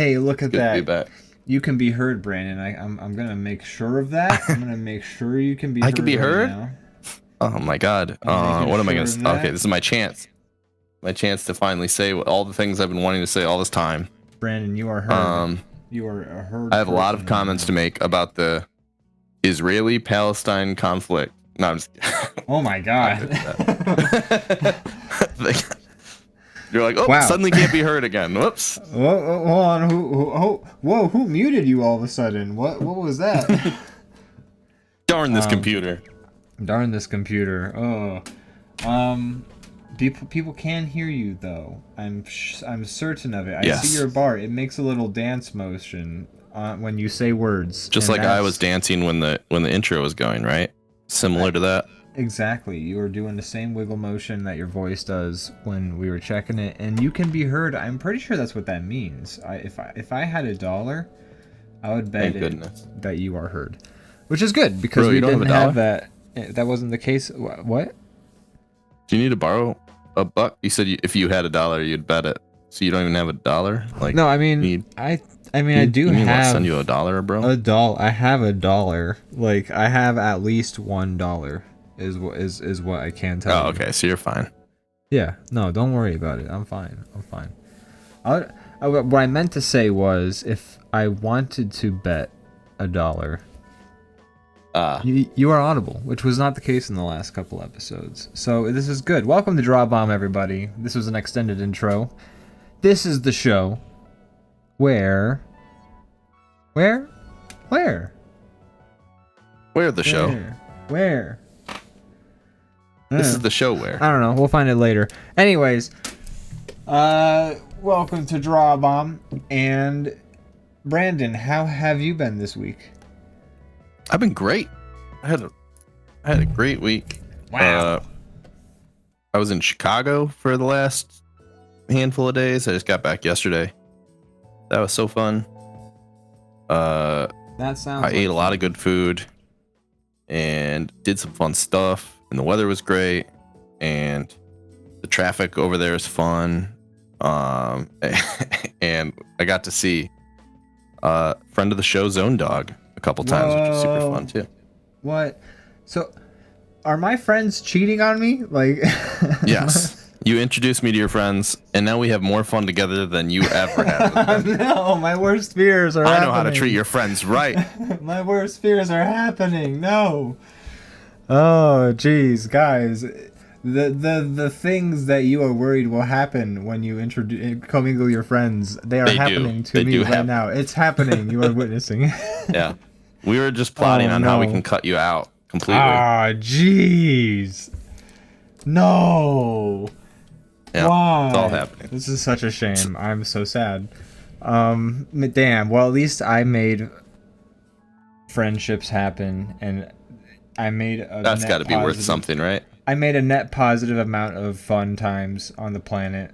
Hey, look at Good to be that. back. You can be heard, Brandon. I'm gonna make sure of that. I'm gonna make sure you can be I heard can be right heard? now. Oh my god. I'm making What am I sure gonna? of Okay, that. this is my chance. My chance to finally say all the things I've been wanting to say all this time. Brandon, you are heard. Um, You are a heard I have a lot person of right comments now. to make about the Israeli-Palestine conflict. No, I'm just kidding. Oh my Not god. good at that. You're like, oh, Wow. suddenly can't be heard again. Whoops. Whoa, hold on. Who muted you all of a sudden? What was that? Darn this Um, computer. Darn this computer. Oh. People can hear you though. I'm certain of it. I Yes. see your bar. It makes a little dance motion when you say words. Just and like I was dancing when the intro was going, right? Similar to that. Exactly. You were doing the same wiggle motion that your voice does when we were checking it, and you can be heard. I'm pretty sure that's what that means. If I had $1, I would bet Thank goodness. that you are heard, which is good because Bro, we you don't didn't have have that. That wasn't the case. What? Do you need to borrow $1? You said if you had $1, you'd bet it. So you don't even have $1? Like, No, I mean, need, I do you mean have send you $1, bro? $1. I have $1. Like I have at least $1. Is what I can tell. Oh, you. okay. So you're fine. Yeah, no, don't worry about it. I'm fine. What I meant to say was, if I wanted to bet $1, you are audible, which was not the case in the last couple episodes. So this is good. Welcome to DrawBomb, everybody. This was an extended intro. This is the show where Where the show? Where? This is the show where? I don't know. We'll find it later. Anyways, welcome to DrawBomb. And Brandon, how have you been this week? I've been great. I had a great week. Wow. I was in Chicago for the last handful of days. I just got back yesterday. That was so fun. That sounds. I ate a lot of good food and did some fun stuff. And the weather was great, and the traffic over there is fun. And I got to see friend of the show, Zone Dog, a couple times, which was super fun too. What? So, are my friends cheating on me? Like, yes, you introduced me to your friends, and now we have more fun together than you ever had with them. No, my worst fears are happening. I know how to treat your friends right. My worst fears are happening. No. Oh, geez, guys. The things that you are worried will happen when you commingle your friends, they are happening to me right now. It's happening. You are witnessing. Yeah. We were just plotting on how we can cut you out completely. Ah, jeez. No. Yeah, Why? it's all happening. This is such a shame. I'm so sad. Damn. Well, at least I made friendships happen, and I made a That's got to be worth something, right? I made a net positive amount of fun times on the planet.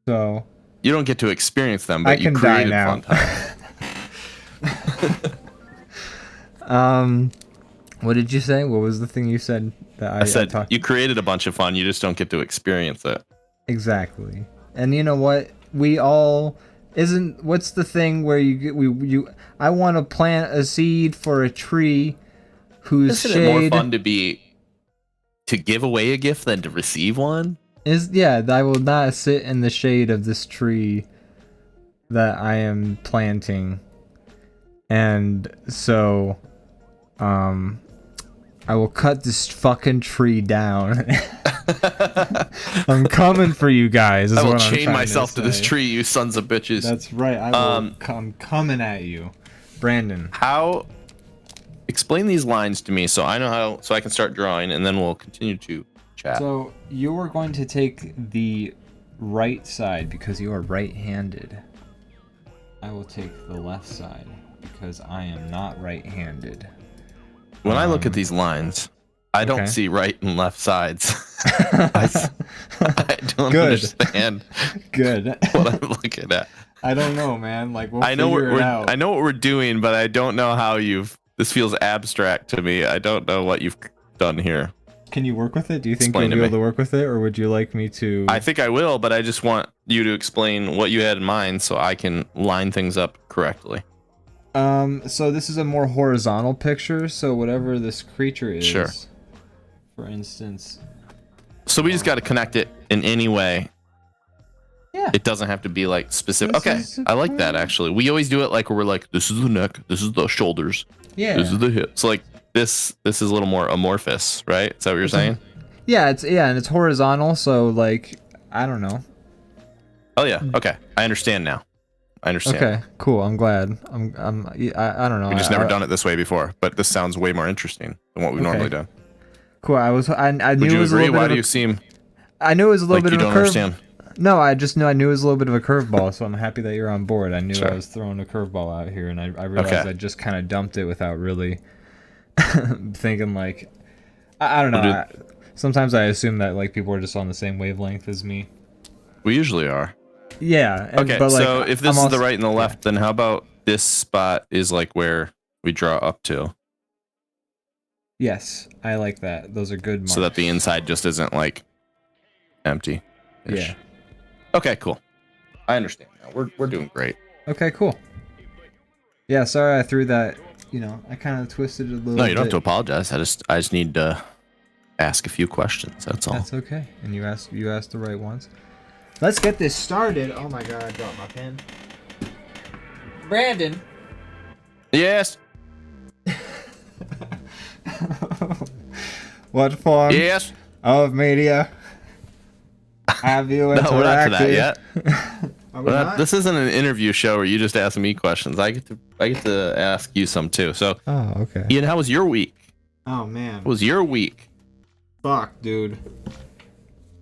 So you don't get to experience them, but you created fun times. What did you say? What was the thing you said that I said you created a bunch of fun, you just don't get to experience it. Exactly. And you know what? We all what's the thing where I want to plant a seed for a tree whose Isn't it more fun to give away a gift than to receive one? I will not sit in the shade of this tree that I am planting. And so I will cut this fucking tree down. I'm coming for you guys. I will chain myself to this tree, you sons of bitches. That's right. I'm coming at you, Brandon. How? Explain these lines to me so I know so I can start drawing, and then we'll continue to chat. So you are going to take the right side because you are right-handed. I will take the left side because I am not right-handed. When I look at these lines, I don't see right and left sides. I don't understand what I'm looking at. I don't know, man. Like I know what we're doing, but I don't know how this feels abstract to me. I don't know what you've done here. Can you work with it? Do you think Explain you'll be to able me. to work with it, or would you like me to? I think I will, but I just want you to explain what you had in mind so I can line things up correctly. So this is a more horizontal picture. So whatever this creature is, Sure. For instance. So we just got to connect it in any way. Yeah. It doesn't have to be like specific. This Okay, is a I like that actually. We always do it like we're like, this is the neck, this is the shoulders, Yeah. this is the hips. Like this is a little more amorphous, right? Is that what you're saying? Yeah, and it's horizontal. So like, I don't know. Oh yeah. Okay, I understand now. I understand. Okay, cool. I'm glad. I don't know. We just never done it this way before, but this sounds way more interesting than what we've normally done. Cool. I knew Would it you was agree? a little Why bit do of you a, seem I knew it was a little like bit you of a don't curve. understand? No, I knew it was a little bit of a curveball, so I'm happy that you're on board. I knew Sure. I was throwing a curveball out here, and I realized Okay. I just kind of dumped it without really thinking like, I don't know. Well, Sometimes I assume that like people are just on the same wavelength as me. We usually are. Yeah. Okay, but, like, so if this I'm is also, the right and the left, then how about this spot is like where we draw up to, Yes, I like that. Those are good marks. so that the inside just isn't like empty. Yeah. Okay, cool. I understand now. We're doing great. Okay, cool. Yeah, sorry I threw that. I kind of twisted it a little bit. No, you don't have to apologize. I just need to ask a few questions. That's all. That's okay. And you asked the right ones. Let's get this started. Oh my god, I dropped my pen. Brandon. Yes. What form Yes. of media have you interacted? No, we're not to that yet. Are we not? This isn't an interview show where you just ask me questions. I get to ask you some too. So, Oh, okay. Ian, how was your week? Oh man. How was your week? Fuck, dude.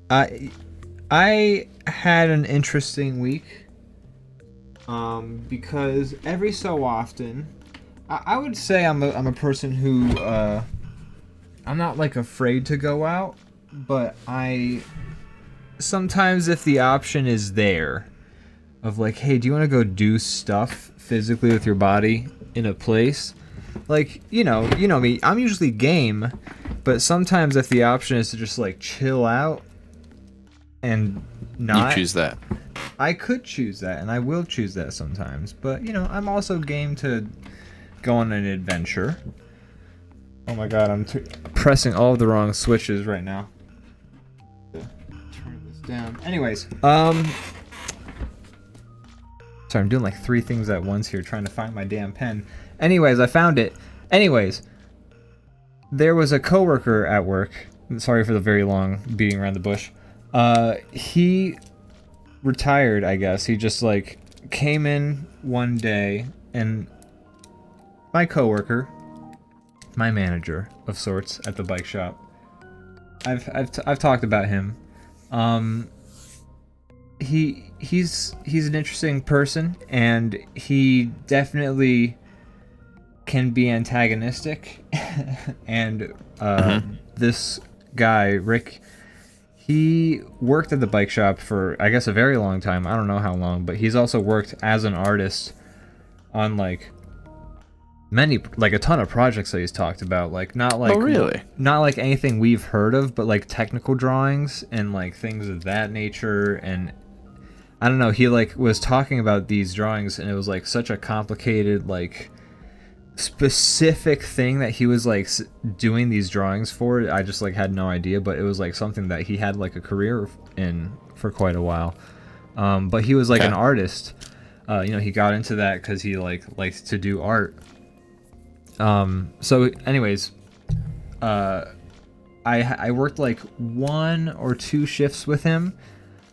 I had an interesting week. Because every so often, I would say I'm a person who I'm not like afraid to go out, but I sometimes if the option is there of like, hey, do you want to go do stuff physically with your body in a place? Like, you know me, I'm usually game, but sometimes if the option is to just like chill out and not, You choose that. I could choose that, and I will choose that sometimes. But I'm also game to go on an adventure. Oh my god, I'm pressing all of the wrong switches right now. Turn this down. Anyways, sorry, I'm doing like 3 things at once here, trying to find my damn pen. Anyways, I found it. Anyways, there was a coworker at work. Sorry for the very long beating around the bush. He retired, I guess. He just like came in one day, and my coworker, my manager of sorts at the bike shop, I've talked about him. He's an interesting person, and he definitely can be antagonistic. And this guy Rick, he worked at the bike shop for, I guess, a very long time. I don't know how long, but he's also worked as an artist on like a ton of projects that he's talked about. Like not like not like anything we've heard of, but like technical drawings and like things of that nature. And I don't know, he like was talking about these drawings, and it was like such a complicated like specific thing that he was like doing these drawings for. I just like had no idea, but it was like something that he had like a career in for quite a while. But he was like an artist. He got into that because he likes to do art. So anyways, I worked like 1 or 2 shifts with him.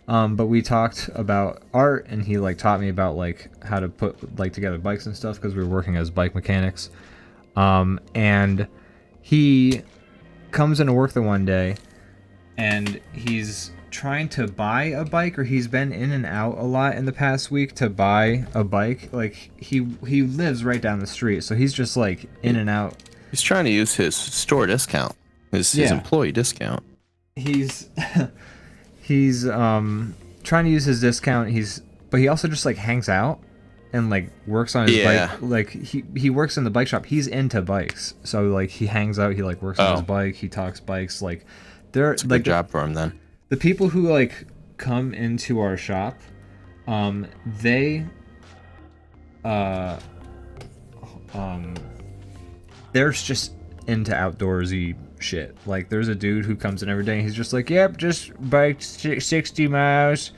But we talked about art, and he like taught me about like how to put like together bikes and stuff, because we were working as bike mechanics. And he comes into work the one day, and he's trying to buy a bike, or he's been in and out a lot in the past week to buy a bike. Like he lives right down the street, so he's just like in and out. He's trying to use his store discount, his employee discount. He's trying to use his discount. But he also just like hangs out, and like works on his Yeah. bike. Like he works in the bike shop. He's into bikes, so like he hangs out. He like works on his bike. He talks bikes. Like they're It's a like good job for him then. the people who like come into our shop, they there's just into outdoorsy shit. Like there's a dude who comes in every day and he's just like, yep, just bike 60 miles,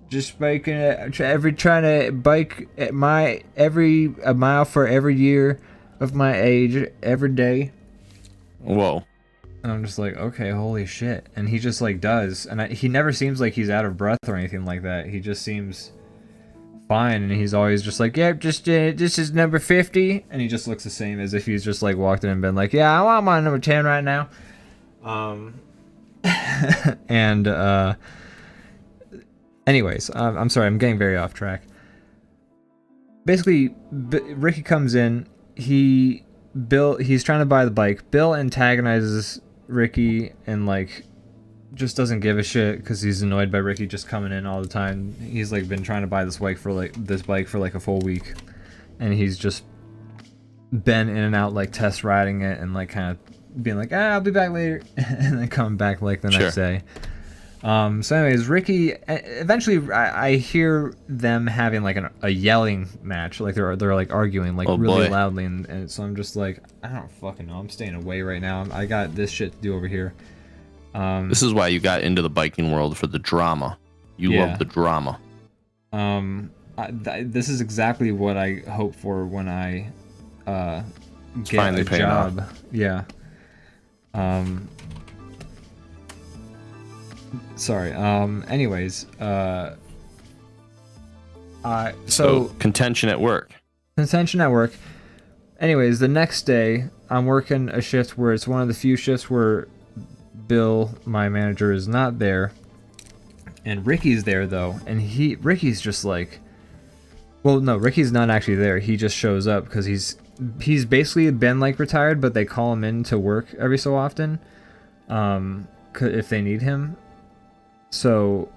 just biking trying to bike at a mile for every year of my age every day. Whoa. And I'm just like, okay, holy shit. And he just like does, and he never seems like he's out of breath or anything like that. He just seems fine, and he's always just like, yeah, just this is number 50, and he just looks the same as if he's just like walked in and been like, yeah, I want my number 10 right now. And anyways, I'm sorry, I'm getting very off track. Basically, Ricky comes in, he's trying to buy the bike. Bill antagonizes Ricky and like just doesn't give a shit because he's annoyed by Ricky just coming in all the time. He's like been trying to buy this bike for like a full week, and he's just been in and out like test riding it and like kind of being like, I'll be back later, and then coming back like the next day. So anyways, Ricky eventually I hear them having like a yelling match, like they're like arguing like really loudly, and so I'm just like, I don't fucking know, I'm staying away right now. I got this shit to do over here. This is why you got into the biking world, for the drama. You love the drama. This is exactly what I hope for when I get finally a job. Off. Yeah. Sorry. Anyways. So contention at work. Contention at work. Anyways, the next day I'm working a shift where it's one of the few shifts where Bill, my manager, is not there, and Ricky's there though, and Ricky's just like, well, no, Ricky's not actually there. He just shows up because he's basically been like retired, but they call him in to work every so often, if they need him. So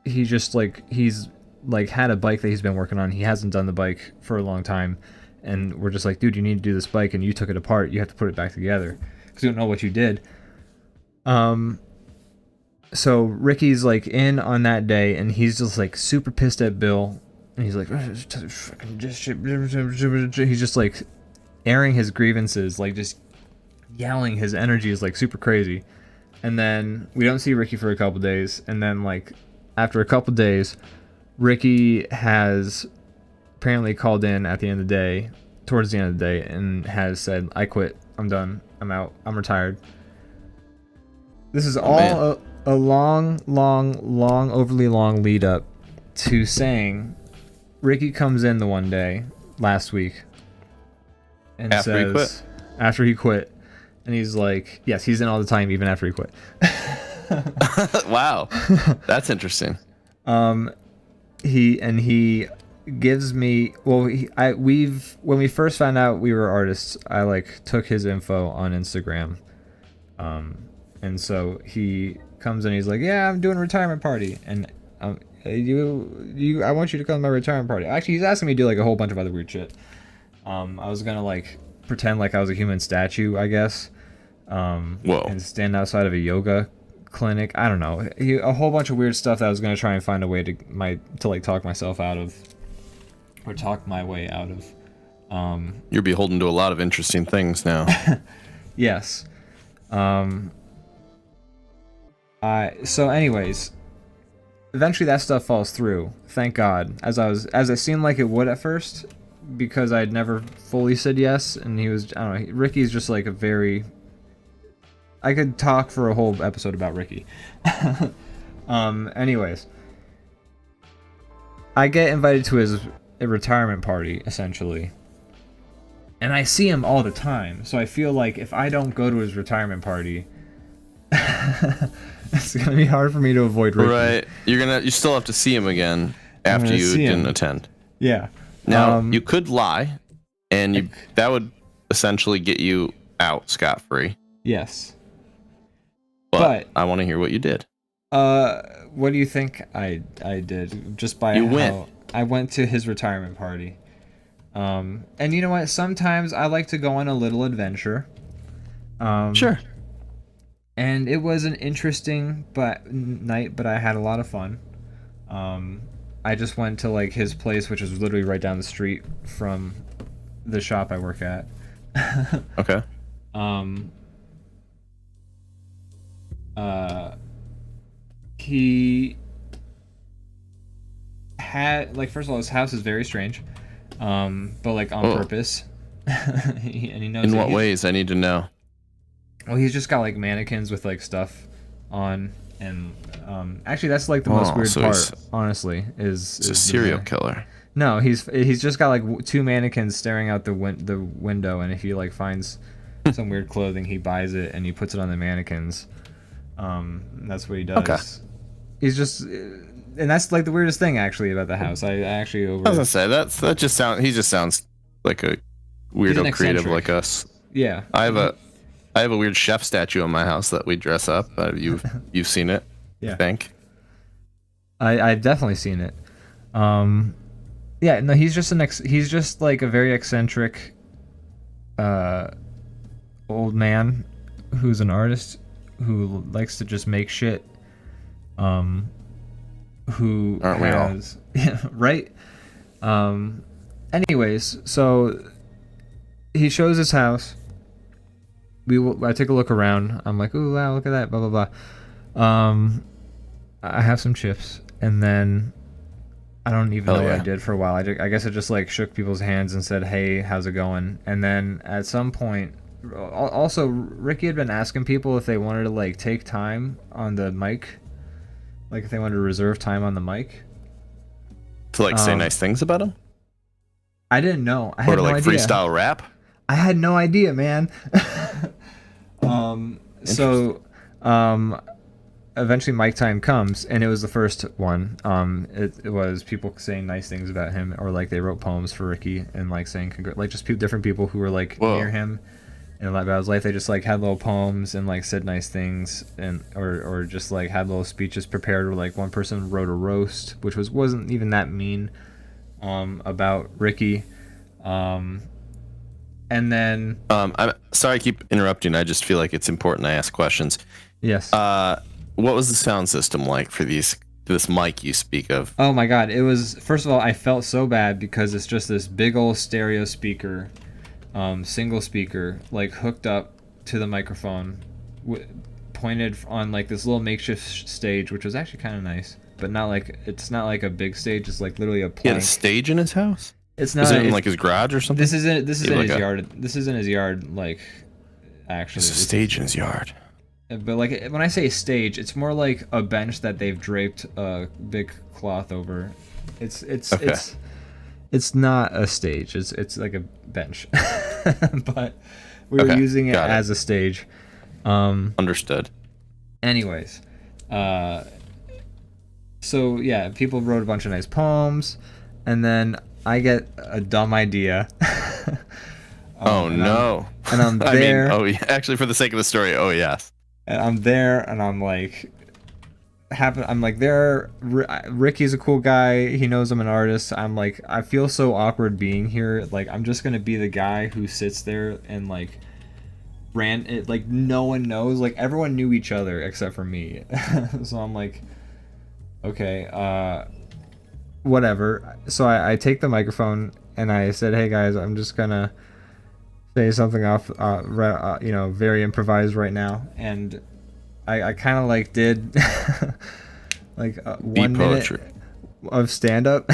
he's had a bike that he's been working on. He hasn't done the bike for a long time, and we're just like, dude, you need to do this bike, and you took it apart. You have to put it back together because you don't know what you did. So Ricky's like in on that day, and he's just like super pissed at Bill, and he's like, he's just like airing his grievances, like just yelling. His energy is like super crazy. And then we don't see Ricky for a couple days, and then like after a couple days, Ricky has apparently called in at the end of the day, towards the end of the day, and has said, I quit, I'm done, I'm out, I'm retired. This is all a long, overly long lead up to saying Ricky comes in the one day last week and says, after he quit, and he's like, yes, he's in all the time, even after he quit. Wow, that's interesting. He gives me, when we first found out we were artists, I like took his info on Instagram. And so he comes in, he's like, yeah, I'm doing a retirement party, and I want you to come to my retirement party. Actually, he's asking me to do like a whole bunch of other weird shit. I was gonna like pretend like I was a human statue, I guess. And stand outside of a yoga clinic. I don't know, a whole bunch of weird stuff that I was gonna try and find a way to like talk myself out of, or talk my way out of. You're beholden to a lot of interesting things now. Yes. So anyways, eventually that stuff falls through, thank God, as it seemed like it would at first, because I'd never fully said yes, and he was, I don't know, Ricky's just like I could talk for a whole episode about Ricky. Anyways, I get invited to his retirement party, essentially, and I see him all the time, so I feel like if I don't go to his retirement party, it's gonna be hard for me to avoid Ricky. Right, you still have to see him again after you didn't attend. Yeah. Now you could lie, and that would essentially get you out scot-free. Yes. But I want to hear what you did. What do you think I did? Just by you went. I went to his retirement party. And you know what? Sometimes I like to go on a little adventure. Sure. And it was an interesting night, but I had a lot of fun. I just went to like his place, which is literally right down the street from the shop I work at. Okay. He had like, first of all, his house is very strange, but like on purpose. And he knows. In what ways? I need to know. Well, he's just got like mannequins with like stuff on, and actually that's like the most weird part. Honestly, is a serial killer. No, he's just got like two mannequins staring out the window, and if he like finds some weird clothing, he buys it and he puts it on the mannequins. That's what he does. Okay. He's just, and that's like the weirdest thing actually about the house. I actually I was gonna say that just sounds. He just sounds like a weirdo creative like us. Yeah. I have a weird chef statue in my house that we dress up. You've seen it? Yeah. I think. I've definitely seen it. Yeah. No, he's just like a very eccentric, old man, who's an artist, who likes to just make shit. Who aren't we all? Yeah, right. Anyways, so he shows his house. I take a look around. I'm like, ooh, wow, look at that, blah blah blah. I have some chips, and then I don't even know what I did for a while. I guess I just like shook people's hands and said, hey, how's it going? And then at some point, also Ricky had been asking people if they wanted to like take time on the mic, like if they wanted to reserve time on the mic to like say nice things about him. I didn't know. I had no idea. Freestyle rap. I had no idea, man. So eventually mic time comes, and it was the first one. It was people saying nice things about him, or like they wrote poems for Ricky and like saying like just different people who were like near him and like about his life. They just like had little poems and like said nice things, and or just like had little speeches prepared. Or like one person wrote a roast, which wasn't even that mean, about Ricky. And then I'm sorry I keep interrupting. I just feel like it's important I ask questions. Yes. What was the sound system like for this mic you speak of? Oh my god, it was, first of all, I felt so bad because it's just this big old stereo speaker, single speaker, like hooked up to the microphone, pointed on like this little makeshift stage, which was actually kind of nice, but it's not like a big stage. It's like literally a plank. He had a stage in his house? It's not. Is it in like his garage or something? This is in his yard. This is in his yard, like, actually. It's a stage in his yard. But like when I say stage, it's more like a bench that they've draped a big cloth over. It's not a stage. It's like a bench. But we were using it as a stage. Understood. Anyways, so yeah, people wrote a bunch of nice poems, and then I get a dumb idea. Oh no! And I'm there. I mean, actually, for the sake of the story, oh yes. And I'm there, and I'm like, there. Ricky's a cool guy. He knows I'm an artist. I'm like, I feel so awkward being here. Like, I'm just gonna be the guy who sits there and like, like no one knows. Like everyone knew each other except for me. So I'm like, okay, whatever. So I take the microphone and I said, hey guys, I'm just gonna say something off, very improvised right now. And I kind of like did like 1 minute of stand-up.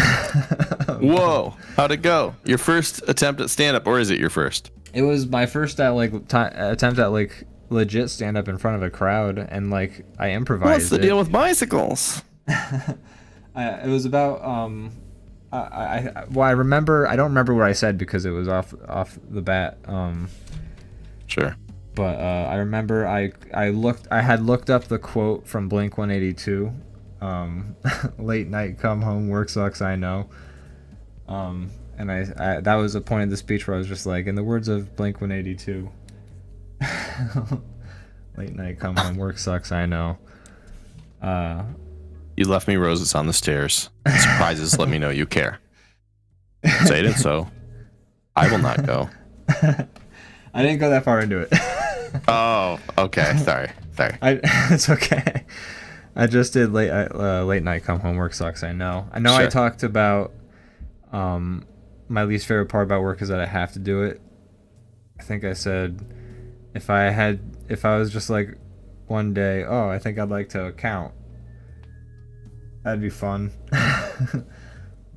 Whoa, how'd it go? Your first attempt at stand-up, or is it your first? It was my first attempt at like legit stand-up in front of a crowd, and like I improvised. What's the deal with bicycles? It was about I remember, I don't remember what I said because it was off the bat. Sure. But I remember I had looked up the quote from Blink 182, late night come home, work sucks, I know. And I that was a point of the speech where I was just like, in the words of Blink 182, late night come home, work sucks, I know. You left me roses on the stairs. Surprises let me know you care. Say it, and so I will not go. I didn't go that far into it. Oh, okay. Sorry. It's okay. I just did late night come homework sucks. I know. Sure. I talked about my least favorite part about work is that I have to do it. I think I said if I was just like one day, oh, I think I'd like to count. That'd be fun.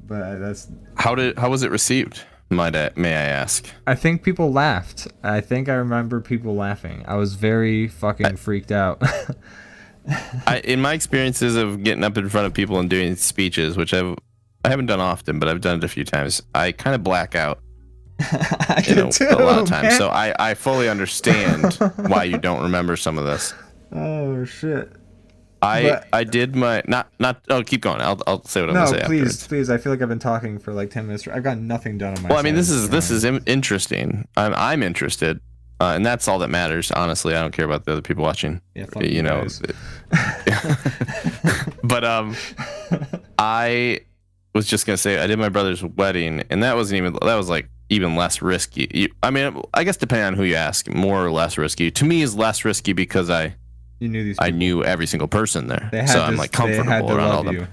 But that's how was it received? May I ask? I think people laughed. I think I remember people laughing. I was very fucking freaked out. In my experiences of getting up in front of people and doing speeches, which I haven't done often, but I've done it a few times, I kind of black out. I do too, a lot of times. Man. So I fully understand why you don't remember some of this. Oh shit. I did my not oh, keep going. I'll say what I'm gonna say. No, please. I feel like I've been talking for like 10 minutes. I've got nothing done on my. Well, I mean, this is interesting. I'm interested, and that's all that matters. Honestly, I don't care about the other people watching. Yeah, you know. But I was just gonna say I did my brother's wedding, and that was like even less risky. I mean, I guess depending on who you ask, more or less risky. To me, is less risky because you knew these people. I knew every single person there, so I'm like comfortable around all them.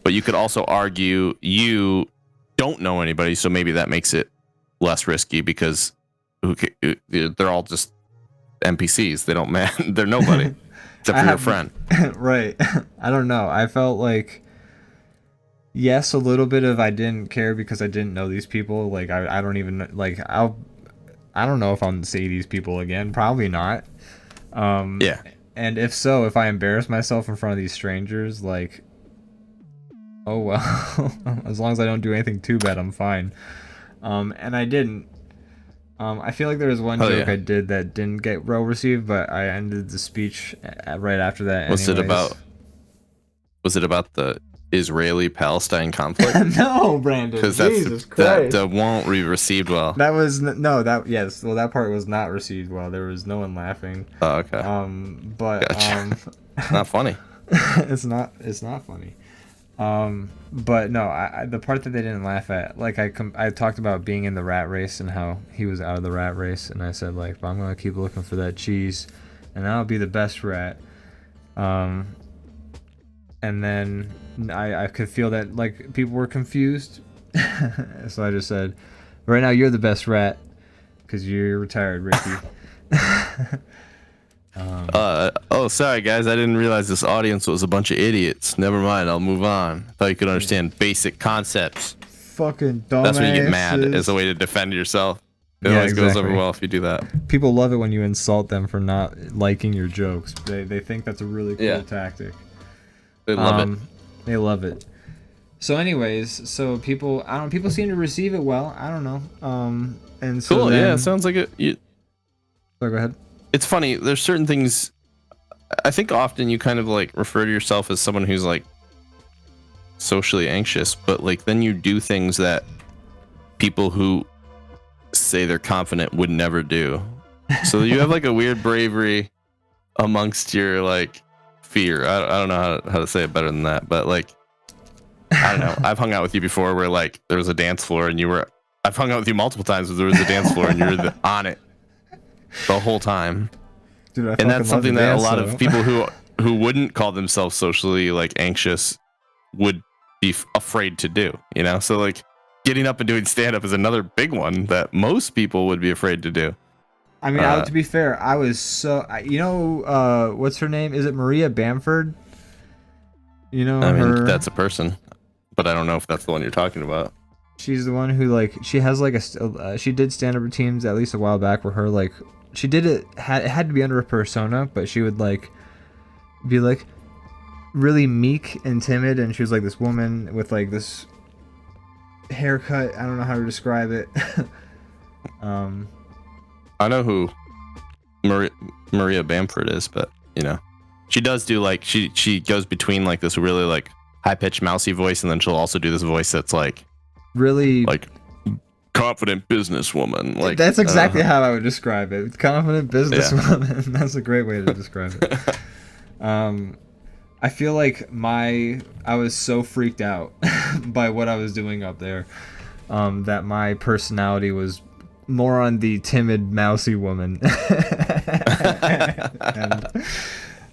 But you could also argue you don't know anybody, so maybe that makes it less risky because they're all just NPCs. They don't they're nobody except for your friend. Right. I don't know. I felt like yes, a little bit of I didn't care because I didn't know these people. Like I don't even like I don't know if I'll see these people again. Probably not. Yeah. And if so, if I embarrass myself in front of these strangers, like, oh well, as long as I don't do anything too bad, I'm fine. And I didn't. I feel like there was one joke I did that didn't get well received, but I ended the speech right after that. Was it about the Israeli-Palestine conflict? No, Brandon. Because that won't be received well. That was yes. Well, that part was not received well. There was no one laughing. Oh, okay. But gotcha. Not funny. It's not funny. But no, the part that they didn't laugh at, like I talked about being in the rat race and how he was out of the rat race, and I said like, I'm gonna keep looking for that cheese, and I'll be the best rat. And then I could feel that like people were confused, so I just said, right now you're the best rat because you're retired, Ricky. Oh, sorry guys, I didn't realize this audience was a bunch of idiots. Never mind, I'll move on. Thought you could understand basic concepts. Fucking dumbass. That's when you get mad as a way to defend yourself. It always goes over well if you do that. People love it when you insult them for not liking your jokes. They think that's a really cool tactic. They love it. They love it. So anyways, people seem to receive it well. I don't know. And so cool. Yeah, it sounds like it. So go ahead. It's funny. There's certain things. I think often you kind of like refer to yourself as someone who's like socially anxious, but like then you do things that people who say they're confident would never do. So you have like a weird bravery amongst your like fear. I don't know how to say it better than that, but like I don't know. I've hung out with you before where like there was a dance floor and I've hung out with you multiple times where there was a dance floor and you're on it the whole time. Dude, and that's something that a lot of people who wouldn't call themselves socially like anxious would be afraid to do, you know? So like getting up and doing stand-up is another big one that most people would be afraid to do. I mean, to be fair, I was so... what's her name? Is it Maria Bamford? You know, I mean, that's a person, but I don't know if that's the one you're talking about. She's the one who, like, she has, like, she did stand-up routines at least a while back where her, like... She did it had to be under a persona, but she would, like, be, like, really meek and timid, and she was, like, this woman with, like, this haircut. I don't know how to describe it. I know who Maria Bamford is, but you know, she does do like she goes between like this really like high pitched mousy voice, and then she'll also do this voice that's like really like confident businesswoman. Like that's exactly how I would describe it. Confident businesswoman. Yeah. That's a great way to describe it. I feel like I was so freaked out by what I was doing up there, that my personality was more on the timid, mousy woman end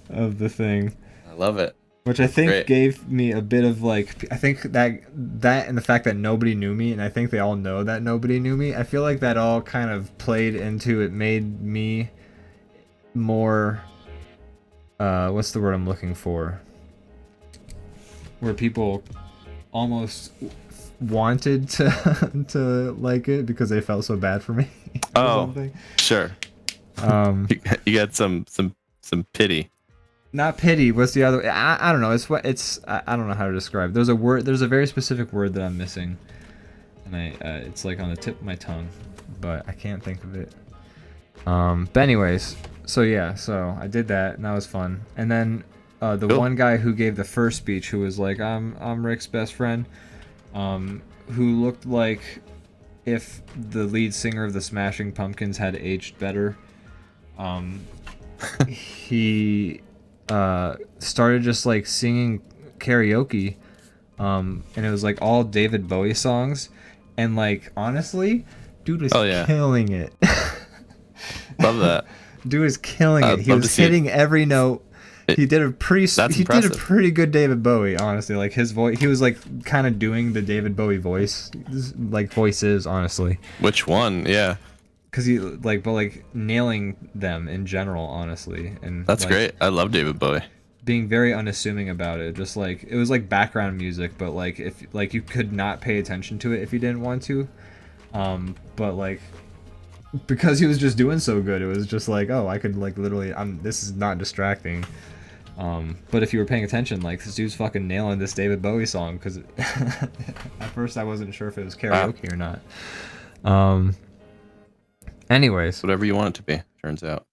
of the thing. I love it. Which I think Great. gave me a bit of like, I think that and the fact that nobody knew me, and I think they all know that nobody knew me, I feel like that all kind of played into it, made me more, what's the word I'm looking for? Where people almost wanted to to like it because they felt so bad for me. Oh, something. Sure. You got some pity. Not pity. What's the other? I don't know. I don't know how to describe. There's a word. There's a very specific word that I'm missing, and it's like on the tip of my tongue, but I can't think of it. But anyways, so yeah, so I did that, and that was fun. And then the Cool. one guy who gave the first speech, who was like, I'm Rick's best friend, who looked like if the lead singer of the Smashing Pumpkins had aged better. He started just like singing karaoke, and it was like all David Bowie songs, and like honestly, dude was killing it. Love that. Dude was killing it. He was hitting every note. He did a pretty good David Bowie, honestly. Like his voice, he was like kind of doing the David Bowie voice, like voices, honestly. Which one? Yeah. Because he but nailing them in general, honestly, and That's great. I love David Bowie. Being very unassuming about it. Just like it was like background music, but like if like you could not pay attention to it if you didn't want to, but like because he was just doing so good, it was just like, oh, I could like literally, this is not distracting. But if you were paying attention, like this dude's fucking nailing this David Bowie song, because at first I wasn't sure if it was karaoke or not. Anyways, Whatever you want it to be, turns out.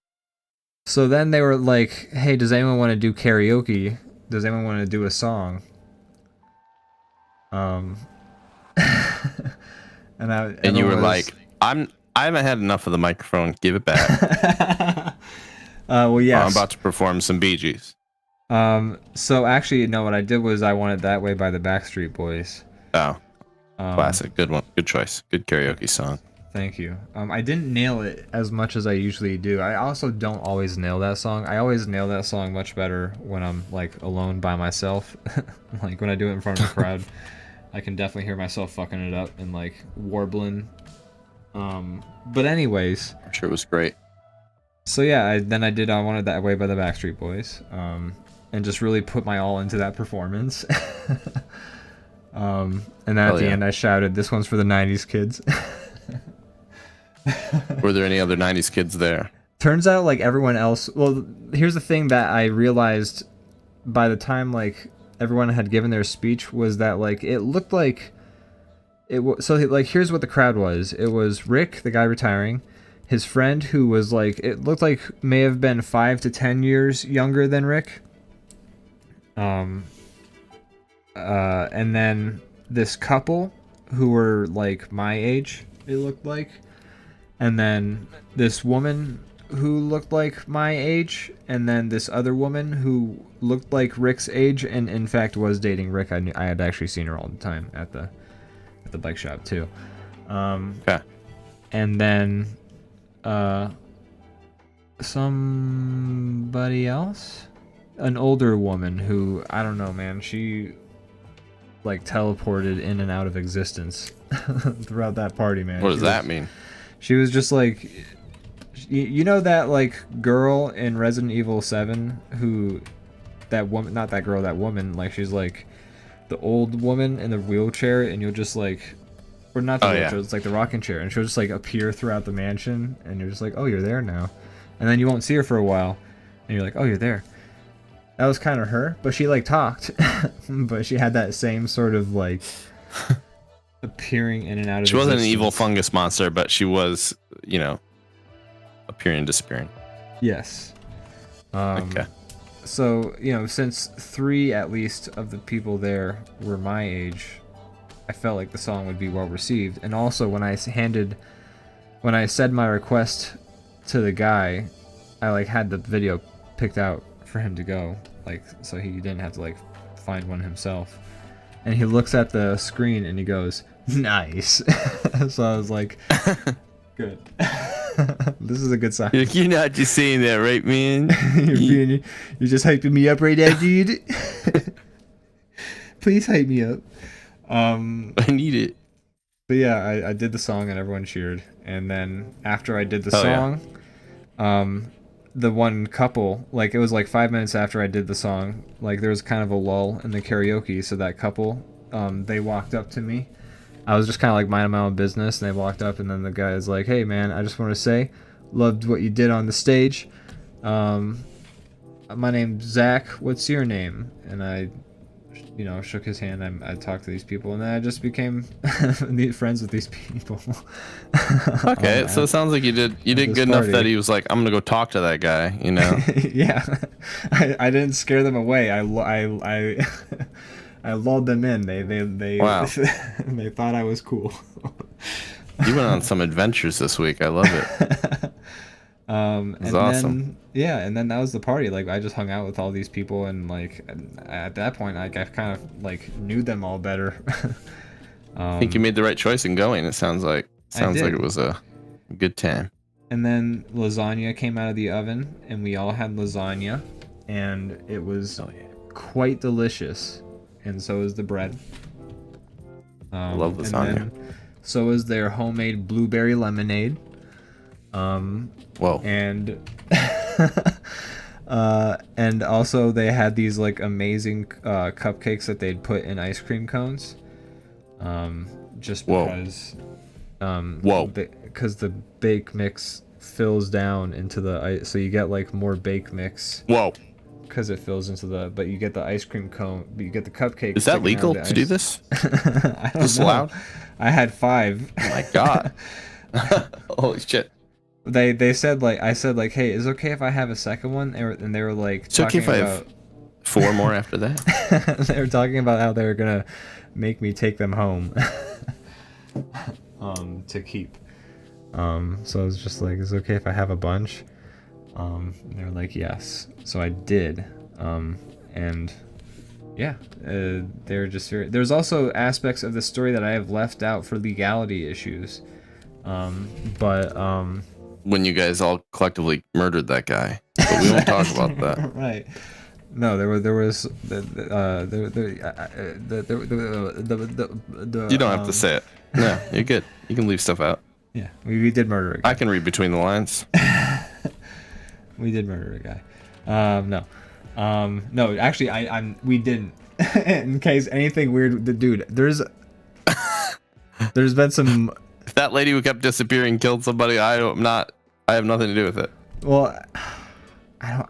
so then they were like, hey, does anyone want to do karaoke? Does anyone want to do a song? And you were like, I haven't had enough of the microphone. Give it back. well, yes. I'm about to perform some Bee Gees. So actually, no, what I did was I wanted That Way by the Backstreet Boys. Oh, classic. Good one. Good choice. Good karaoke song. Thank you. I didn't nail it as much as I usually do. I also don't always nail that song. I always nail that song much better when I'm like alone by myself. Like when I do it in front of a crowd, I can definitely hear myself fucking it up and like warbling. But anyways, I'm sure it was great. so yeah, I wanted That Way by the Backstreet Boys, and just really put my all into that performance. And then at the end I shouted, "This one's for the '90s kids." Were there any other 90s kids there? Turns out like everyone else, well, here's the thing that I realized by the time like everyone had given their speech was that like it looked like it was, so like here's what the crowd was. It was Rick, the guy retiring, his friend who was like, it looked like may have been 5 to 10 years younger than Rick, and then this couple who were like my age, it looked like. And then this woman who looked like my age, and then this other woman who looked like Rick's age, and in fact was dating Rick. I had actually seen her all the time at the bike shop too. Okay. And then somebody else, an older woman who, I don't know, man, she like teleported in and out of existence throughout that party, man. What does that mean? She was just like, you know that like girl in Resident Evil 7 who, that woman, not that girl, that woman, like she's like the old woman in the wheelchair, and you'll just like, or not the wheelchair, it's like the rocking chair, and she'll just like appear throughout the mansion, and you're just like, oh, you're there now, and then you won't see her for a while, and you're like, oh, you're there. That was kind of her, but she like talked, but she had that same sort of like appearing in and out of She wasn't an existence. evil fungus monster, but she was, appearing and disappearing. Yes. Okay. So, since 3 at least of the people there were my age, I felt like the song would be well received. And also when I said my request to the guy, I like had the video picked out for him to go, like, so he didn't have to like find one himself. And he looks at the screen and he goes, "Nice." So I was like, "Good." This is a good sign. You're not just saying that, right, man? You're just hyping me up right now, dude. Please hype me up. I need it. But yeah, I did the song and everyone cheered. And then after I did the song, the one couple, like, it was like 5 minutes after I did the song, like, there was kind of a lull in the karaoke. So that couple, they walked up to me. I was just kind of like minding my own business, and they walked up, and then the guy's like, "Hey man, I just want to say, loved what you did on the stage. My name's Zach. What's your name?" And I, you know, shook his hand. I talked to these people, and then I just became friends with these people. Okay, so it sounds like you did good enough that he was like, "I'm gonna go talk to that guy," you know? Yeah, I didn't scare them away. I lulled them in. They Wow. they thought I was cool. You went on some adventures this week. I love it. And awesome. Then, and then that was the party. Like, I just hung out with all these people, and like at that point, like, I kind of like knew them all better. I think you made the right choice in going. It sounds like it was a good time. And then lasagna came out of the oven, and we all had lasagna, and it was quite delicious. And so is the bread. I love lasagna. And then, so is their homemade blueberry lemonade. Whoa. And and also they had these like amazing cupcakes that they'd put in ice cream cones. Just because because the bake mix fills down into the ice, so you get like more bake mix. Whoa. Because it fills into but you get the ice cream cone, but you get the cupcake. Is that legal to do this? I don't know. Allowed? I had 5. Oh my god. Holy shit. They said, like, I said, like, "Hey, is it okay if I have a second one?" And they were like, "It's okay if I have 4 more after that." They were talking about how they were gonna make me take them home to keep. So I was just like, "Is it okay if I have a bunch?" And they were like, "Yes." So I did. And yeah, they're just very... There's also aspects of the story that I have left out for legality issues. When you guys all collectively murdered that guy, but we won't talk about that. Right. No, there was You don't have to say it. No, you're good. You can leave stuff out. Yeah, we did murder a guy. I can read between the lines. We did murder a guy. No, actually, we didn't. In case anything weird, dude, there's been some. If that lady who kept disappearing killed somebody, I have nothing to do with it. Well, I don't.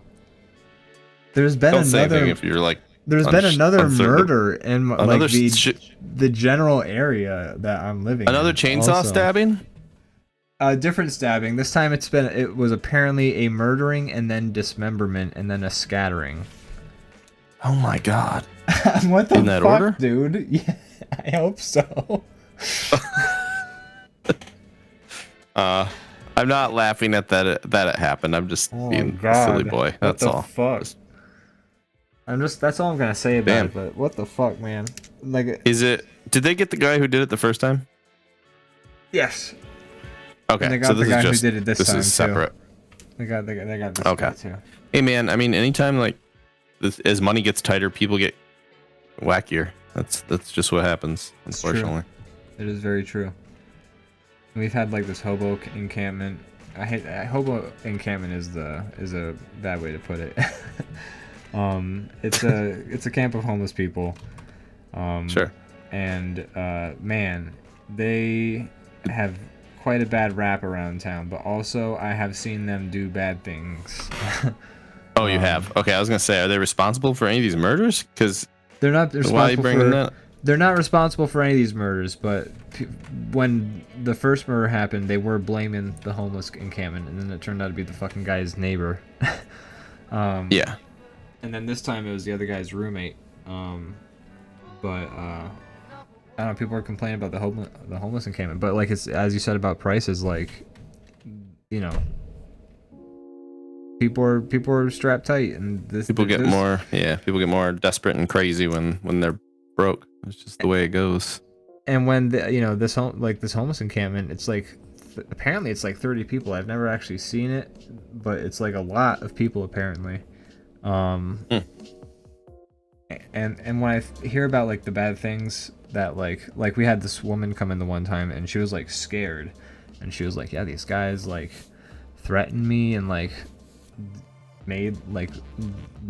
There's been Don't say another. anything if you're like. There's been another uncertain. murder in like the general area that I'm living. Another in chainsaw also. stabbing. Different stabbing. This time it was apparently a murdering and then dismemberment and then a scattering. Oh my god. What the in that fuck, order? dude? Yeah, I hope so. I'm not laughing at that it happened. I'm just being a silly boy. That's all. Fuck? That's all I'm gonna say about it, but what the fuck, man? Like, did they get the guy who did it the first time? Yes. Okay, and they got so this the guy is just who did it this time is separate. Too. They got this guy too. Hey man, I mean, anytime like as money gets tighter, people get wackier. That's just what happens, unfortunately. It is very true. We've had like this hobo encampment. Hobo encampment is a bad way to put it. It's a camp of homeless people. Sure. And man, they have quite a bad rap around town, but also I have seen them do bad things. Oh, you have? Okay, I was gonna say, are they responsible for any of these murders? Because they're not responsible that? They're not responsible for any of these murders, but when the first murder happened, they were blaming the homeless encampment, and then it turned out to be the fucking guy's neighbor. Yeah. And then this time it was the other guy's roommate. But I don't know, people are complaining about the homeless encampment, but like, it's as you said about prices, like, you know, people are strapped tight, and people get more desperate and crazy when they're broke. It's just the way it goes. And when this homeless encampment, it's like apparently it's like 30 people. I've never actually seen it, but it's like a lot of people apparently. And when I hear about like the bad things that like we had this woman come in the one time, and she was like scared, and she was like, yeah, these guys like threatened me and like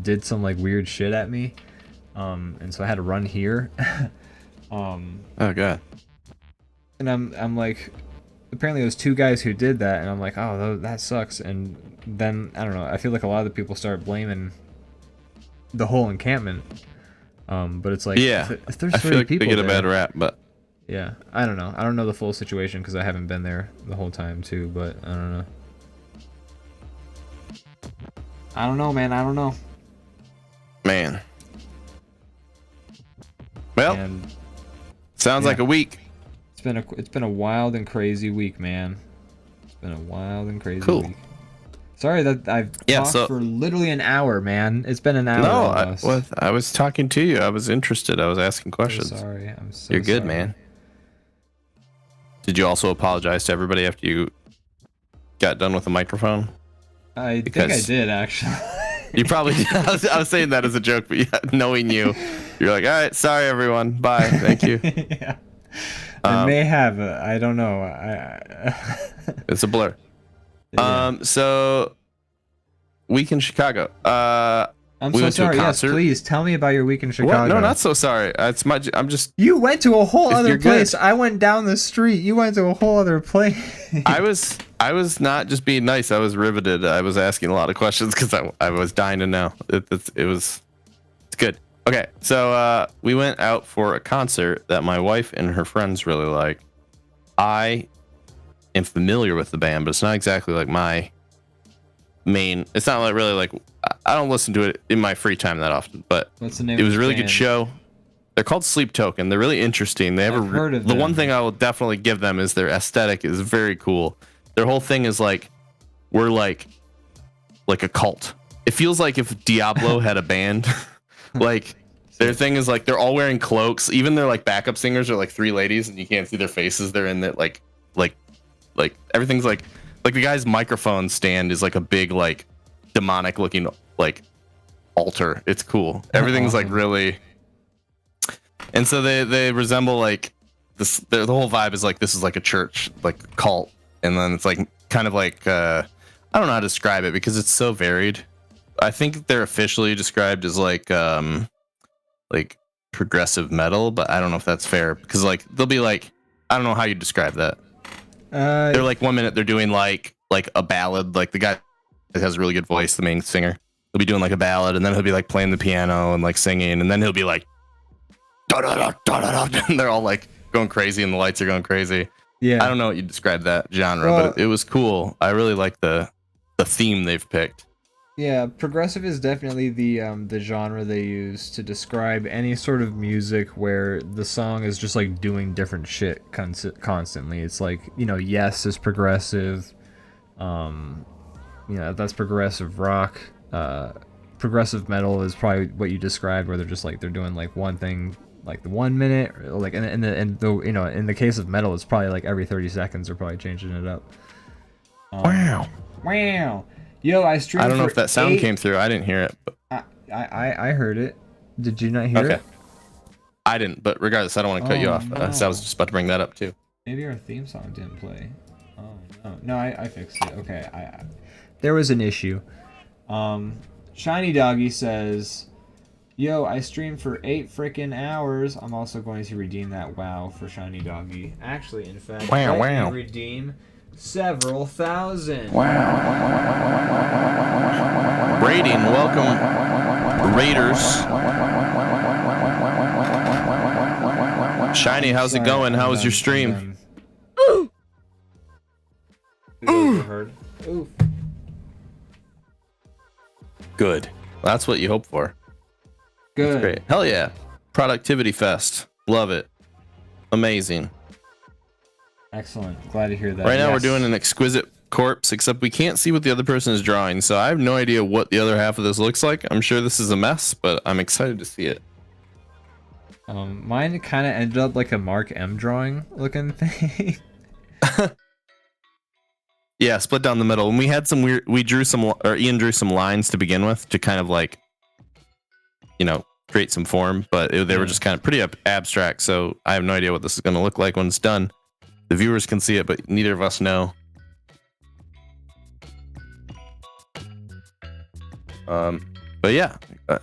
did some like weird shit at me, and so I had to run here. Oh god. And I'm like, apparently it was 2 guys who did that, and I'm like, oh, that sucks. And then I don't know, I feel like a lot of the people start blaming the whole encampment, but it's like, if there's 30 I feel like people they get a there, bad rap, but yeah, I don't know the full situation because I haven't been there the whole time too, but I don't know, man. I don't know. Well, and sounds like a week. It's been a wild and crazy week, man. It's been a wild and crazy week. Sorry that I've talked for literally an hour, man. It's been an hour. No, I was talking to you. I was interested. I was asking questions. I'm so You're good, sorry. man. Did you also apologize to everybody after you got done with the microphone? I think I did, actually. You probably did. I was saying that as a joke, but yeah, knowing you, you're like, all right, sorry, everyone. Bye. Thank you. Yeah. I may have. I don't know. It's a blur. Yeah. So, week in Chicago. I'm so sorry. Yes, please tell me about your week in Chicago. What? No, not so sorry. It's my. I'm just. You went to a whole other place. I went down the street. You went to a whole other place. I was not just being nice. I was riveted. I was asking a lot of questions because I was dying to know. It's good. Okay, so we went out for a concert that my wife and her friends really like. I am familiar with the band, but it's not exactly like my main. It's not like really like. I don't listen to it in my free time that often, but what's the name it was of a really band? Good show. They're called Sleep Token. They're really interesting. They have heard of the them. one thing I will definitely give them is their aesthetic is very cool. Their whole thing is like we're like a cult. It feels like if Diablo had a band. Like their thing is like they're all wearing cloaks. Even their like backup singers are like 3 ladies and you can't see their faces. They're in it like everything's like the guy's microphone stand is like a big like demonic looking like altar. It's cool. Everything's like really. And so they resemble like this. The whole vibe is like this is like a church like cult, and then it's like kind of like I don't know how to describe it because it's so varied. I think they're officially described as like progressive metal, but I don't know if that's fair because like they'll be like I don't know how you describe that. They're like 1 minute they're doing like a ballad, like the guy that has a really good voice, the main singer. He'll be doing like a ballad, and then he'll be like playing the piano and like singing, and then he'll be like, da da da da da da, and they're all like going crazy, and the lights are going crazy. Yeah, I don't know what you describe that genre, but it was cool. I really like the theme they've picked. Yeah, progressive is definitely the genre they use to describe any sort of music where the song is just like doing different shit constantly. It's like Yes is progressive. That's progressive rock. Progressive metal is probably what you described, where they're doing like one thing like the 1 minute, or like in the case of metal, it's probably like every 30 seconds they're probably changing it up. Wow. Yo, I streamed. I don't know if that sound came through. I didn't hear it. But... I heard it. Did you not hear it? I didn't, but regardless, I don't want to cut you off. No. So I was just about to bring that up too. Maybe our theme song didn't play. Oh no, I fixed it. Okay, there was an issue. Shiny Doggy says, "Yo, I streamed for 8 freaking hours. I'm also going to redeem that WoW for Shiny Doggy. Actually, in fact, wow. Me redeem several thousand. Wow. Rating, welcome, Raiders. Shiny, how's it going? How was your stream? Oof. Good. That's what you hope for. Good. That's great. Hell yeah. Productivity Fest. Love it. Amazing. Excellent. Glad to hear that. Right now we're doing an Exquisite corpse, except we can't see what the other person is drawing. So I have no idea what the other half of this looks like. I'm sure this is a mess, but I'm excited to see it. Mine kind of ended up like a Mark M drawing looking thing. Yeah, split down the middle. And we had some weird. We drew some, or Ian drew some lines to begin with to kind of like, you know, create some form, but they were just kind of pretty abstract. So I have no idea what this is going to look like when it's done. The viewers can see it, but neither of us know. But yeah,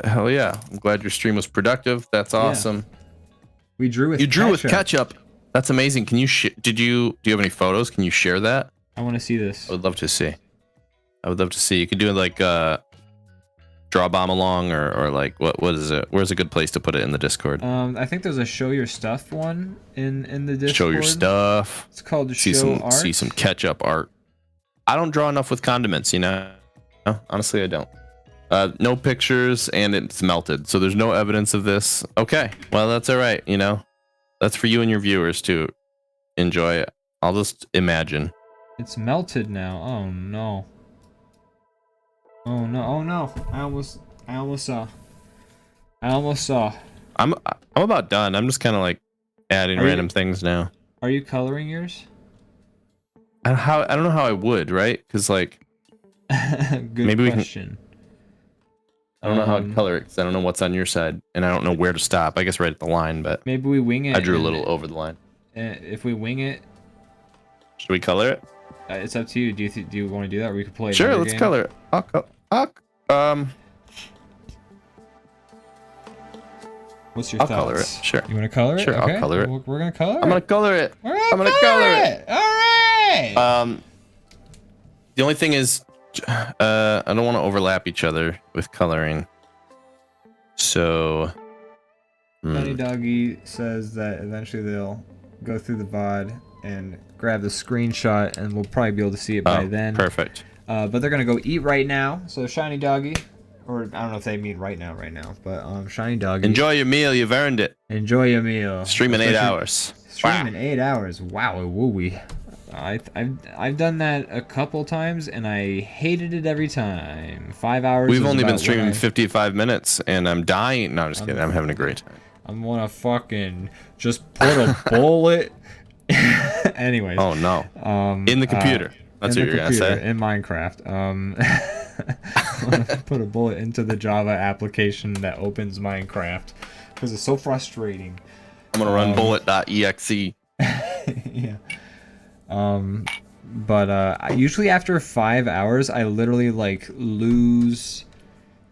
hell yeah! I'm glad your stream was productive. That's awesome. Yeah. We drew with with ketchup. That's amazing. Can you do you have any photos? Can you share that? I want to see this. I would love to see. You could do it like DrawBomb along or like what is it? Where's a good place to put it in the Discord? I think there's a show your stuff one in the Discord. Show your stuff. It's called show art. See some ketchup art. I don't draw enough with condiments, you know. No, honestly, I don't. No pictures, and it's melted, so there's no evidence of this. Okay, well that's all right. You know, that's for you and your viewers to enjoy. I'll just imagine. It's melted now. Oh no. Oh no. Oh no. I almost saw. I'm about done. I'm just kind of like adding random things now. Are you coloring yours? I don't know how I would, right? Because like, good maybe question. I don't know how to color it because I don't know what's on your side, and I don't know where to stop. I guess right at the line, but maybe we wing it. I drew a little over the line. If we wing it, should we color it? It's up to you. Do you want to do that, or we could play? Sure, let's color it. What's your thoughts? I'll color it. Sure. You want to color it? Sure, okay. I'll color it. We're gonna color it. I'm gonna color it. I'm gonna color it. All right. The only thing is, I don't want to overlap each other with coloring. So, Funny Doggy says that eventually they'll go through the VOD and grab the screenshot, and we'll probably be able to see it by then. Perfect. But they're gonna go eat right now. So Shiny Doggy, or I don't know if they mean right now, but Shiny Doggy. Enjoy your meal. You've earned it. Enjoy your meal. Streaming 8 hours. Streaming 8 hours. Wow, wooey. I've done that a couple times and I hated it every time. 5 hours. We've only been streaming 55 minutes and I'm dying. No, I'm just kidding. I'm having a great time. I'm gonna fucking just put a bullet. Anyways. Oh no. In the computer. That's what you're gonna say. In Minecraft. I'm gonna put a bullet into the Java application that opens Minecraft because it's so frustrating. I'm gonna run bullet.exe. Yeah. But usually after 5 hours, I literally like lose,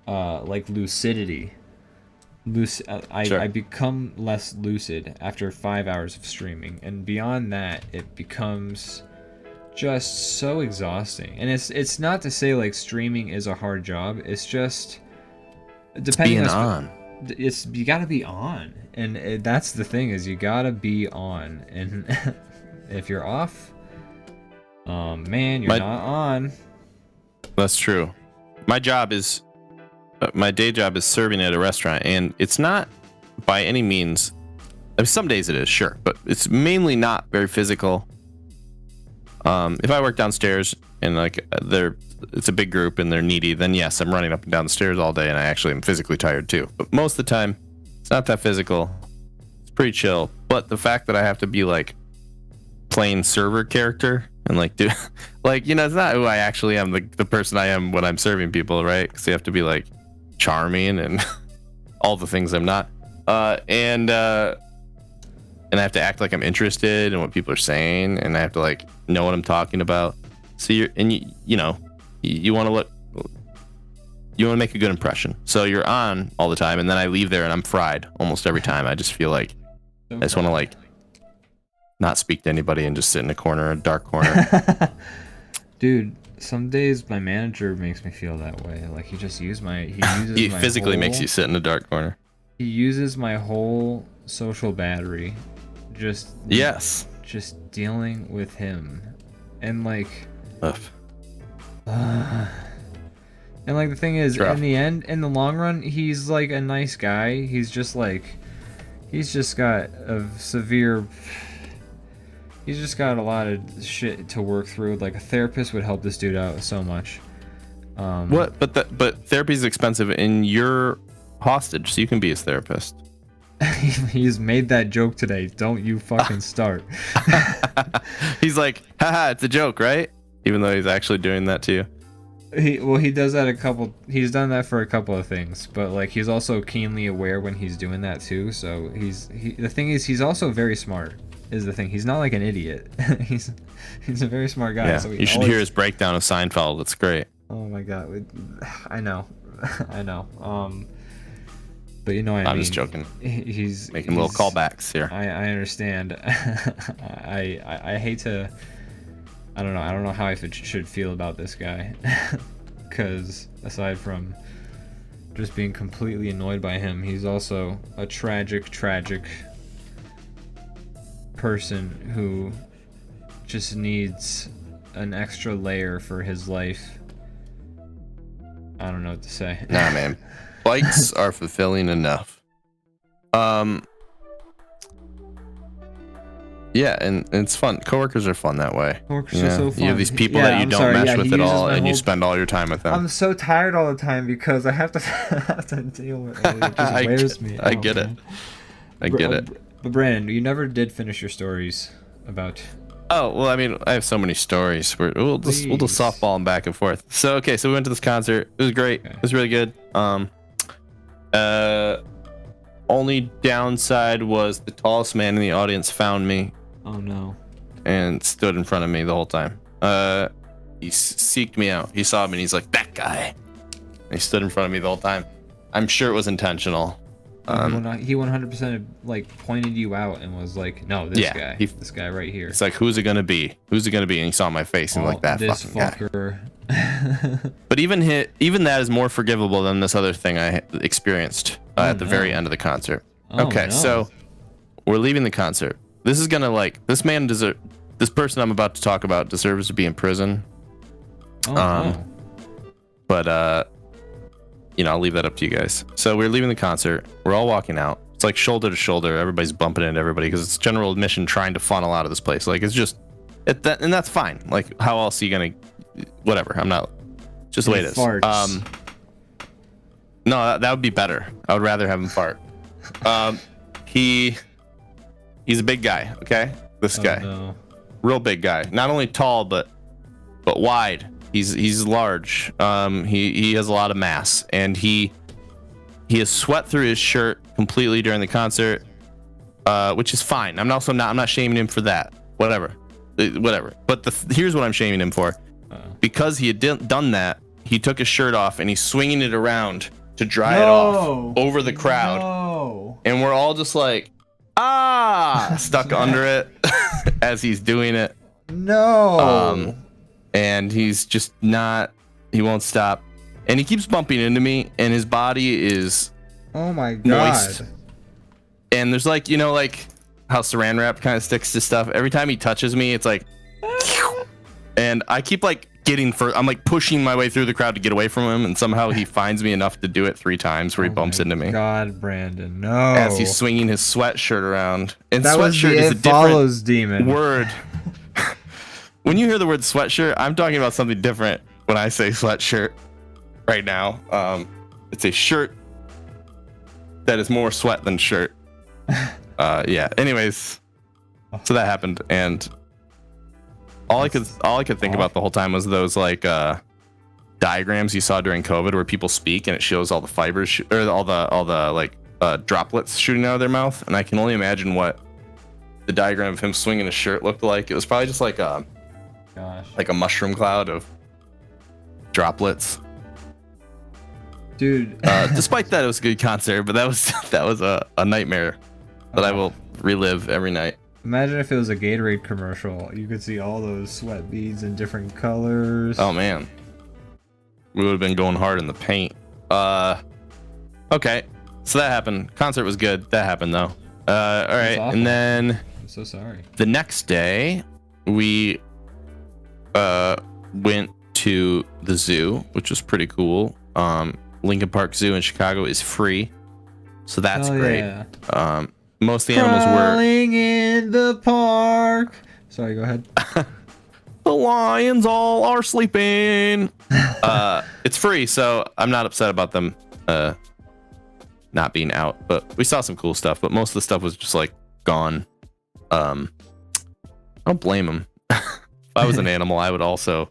like lucidity. I become less lucid after 5 hours of streaming, and beyond that, it becomes just so exhausting. And it's not to say like streaming is a hard job. It's just depending on. It's you gotta be on, and that's the thing is you gotta be on, and if you're off, man, you're not on. That's true. My job is, my day job is serving at a restaurant, and it's not by any means. I mean, some days it is, sure, but it's mainly not very physical. If I work downstairs and like it's a big group and they're needy, then yes, I'm running up and down the stairs all day, and I actually am physically tired too. But most of the time, it's not that physical. It's pretty chill. But the fact that I have to be like plain server character and like do like, you know, it's not who I actually am, the person I am when I'm serving people, right? Because you have to be like charming and all the things I'm not. And I have to act like I'm interested in what people are saying, and I have to like know what I'm talking about. So you want to look, you want to make a good impression. So you're on all the time, and then I leave there and I'm fried almost every time. I just feel like I just want to like not speak to anybody and just sit in a dark corner. Dude, some days my manager makes me feel that way. Like he physically makes you sit in a dark corner. He uses my whole social battery. Just dealing with him, and like, and like the thing is, in the end, in the long run, he's like a nice guy. He's just got a severe. He's just got a lot of shit to work through. Like a therapist would help this dude out so much. What? But therapy's expensive, and you're hostage, so you can be his therapist. He's made that joke today. Don't you fucking start. He's like, haha, it's a joke, right? Even though he's actually doing that to you. He does that he's done that for a couple of things, but like he's also keenly aware when he's doing that too. So the thing is he's also very smart. Is the thing. He's not like an idiot. he's a very smart guy. Yeah, So you should hear his breakdown of Seinfeld. It's great. Oh my god, I know, I know. But you know what I mean. I'm just joking. He's making little callbacks here. I understand. I hate to. I don't know how I should feel about this guy, because aside from just being completely annoyed by him, he's also a tragic person who just needs an extra layer for his life. I don't know what to say. Nah, man. Bikes are fulfilling enough. Yeah, and it's fun. Coworkers are fun that way. Coworkers are so fun. You have these people that you don't mesh with at all, and you spend all your time with them. I'm so tired all the time because I have to deal with it. It just wears me. I get it. I get it. But Brandon, you never did finish your stories about. Oh well, I mean, I have so many stories. We'll just softball them back and forth. So okay, so we went to this concert. It was great. Okay. It was really good. Only downside was the tallest man in the audience found me. Oh no. And stood in front of me the whole time. He seeked me out. He saw me and he's like, that guy. And he stood in front of me the whole time. I'm sure it was intentional. He 100% like pointed you out and was like, no, this guy. This guy right here. It's like, who's it gonna be? Who's it gonna be? And he saw my face and like, that fucking fucker. Guy. But even that is more forgivable than this other thing I experienced at the very end of the concert. Okay, so we're leaving the concert. This is gonna this person I'm about to talk about deserves to be in prison. But I'll leave that up to you guys. So we're leaving the concert. We're all walking out. It's like shoulder to shoulder. Everybody's bumping into everybody because it's general admission trying to funnel out of this place. Like it's just, and that's fine. Like how else are you gonna, whatever. I'm not. Just the way it is. Farts. No, that would be better. I would rather have him fart. He's a big guy. Okay, this guy, real big guy. Not only tall but wide. He's large. He has a lot of mass, and he has sweat through his shirt completely during the concert, which is fine. I'm not shaming him for that. Whatever. But here's what I'm shaming him for. Because he had done that, he took his shirt off and he's swinging it around to dry it off over the crowd. No. And we're all just like, stuck under it as he's doing it. No. And he's just not, he won't stop. And he keeps bumping into me, and his body is moist. And there's like how saran wrap kind of sticks to stuff. Every time he touches me, it's like, and I keep I'm pushing my way through the crowd to get away from him, and somehow he finds me enough to do it 3 times where he bumps into me. God, Brandon, no. As he's swinging his sweatshirt around. And that sweatshirt is a different demon word. When you hear the word sweatshirt, I'm talking about something different when I say sweatshirt right now. It's a shirt that is more sweat than shirt. Yeah. Anyways, so that happened, and all I could think about the whole time was those diagrams you saw during COVID where people speak and it shows all the fibers or all the droplets shooting out of their mouth, and I can only imagine what the diagram of him swinging his shirt looked like. It was probably just like a mushroom cloud of droplets. Dude. Despite that, it was a good concert, but that was a nightmare that I will relive every night. Imagine if it was a Gatorade commercial. You could see all those sweat beads in different colors. Oh man, we would have been going hard in the paint. Okay, so that happened. Concert was good. That happened though. All right, and then I'm so sorry. The next day, we went to the zoo, which was pretty cool. Lincoln Park Zoo in Chicago is free, so that's great. Yeah. Most of the animals were crawling in the park, Sorry, go ahead. The lions all are sleeping. It's free, so I'm not upset about them not being out. But we saw some cool stuff, but most of the stuff was just like gone. I don't blame them. If I was an animal, I would also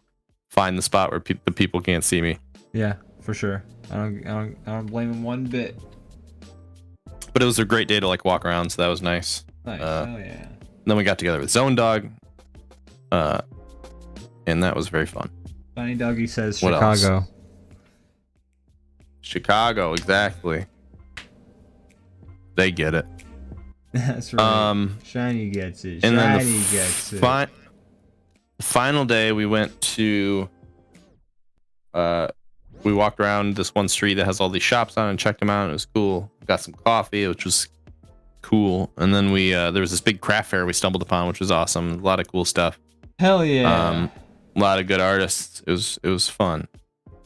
find the spot where the people can't see me. Yeah, for sure. I don't blame him one bit. But it was a great day to like walk around, so that was nice. Nice. Hell yeah. Then we got together with Zone Dog, and that was very fun. Funny Doggy says What Chicago. else? Chicago, exactly. They get it. That's right. Shiny gets it. And Shiny then gets it. Final day, we went to. We walked around this one street that has all these shops on and checked them out. It was cool. Got some coffee, which was cool. And then we there was this big craft fair we stumbled upon, which was awesome. A lot of cool stuff. Hell yeah. A lot of good artists. It was fun.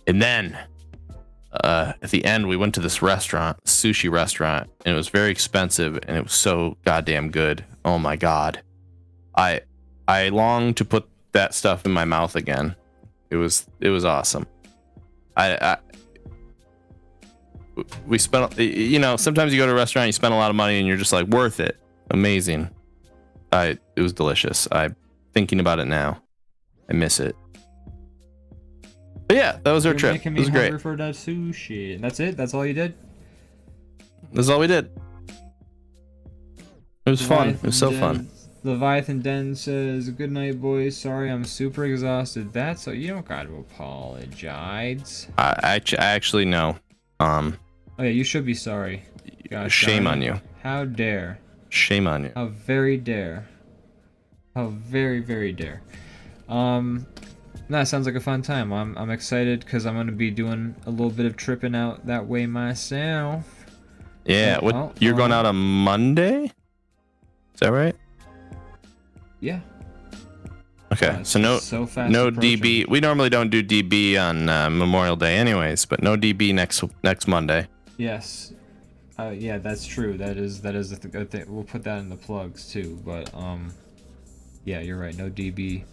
And then at the end, we went to this restaurant, sushi restaurant, and it was very expensive, and it was so goddamn good. Oh my god, I long to put that stuff in my mouth again. It was awesome. We spent, you know, sometimes you go to a restaurant, you spend a lot of money, and you're just like, worth it, amazing. It was delicious. I'm thinking about it now. I miss it. But yeah, that was our trip. It was great. For that sushi. And that's it? That's all you did? That's all we did. It was fun. It was so fun. Leviathan Den says, good night, boys. Sorry, I'm super exhausted. That's so you don't got to apologize. I actually know. Oh yeah, you should be sorry. Gosh, shame on you. How dare. Shame on you. How very dare. How very, very dare. That sounds like a fun time. I'm excited because I'm gonna be doing a little bit of tripping out that way myself. Yeah, you're going out on Monday? Is that right? Yeah. Okay, so no DB. We normally don't do DB on Memorial Day, anyways, but no DB next Monday. Yes. Yeah, that's true. That is the good thing. We'll put that in the plugs too. But yeah, you're right. No DB.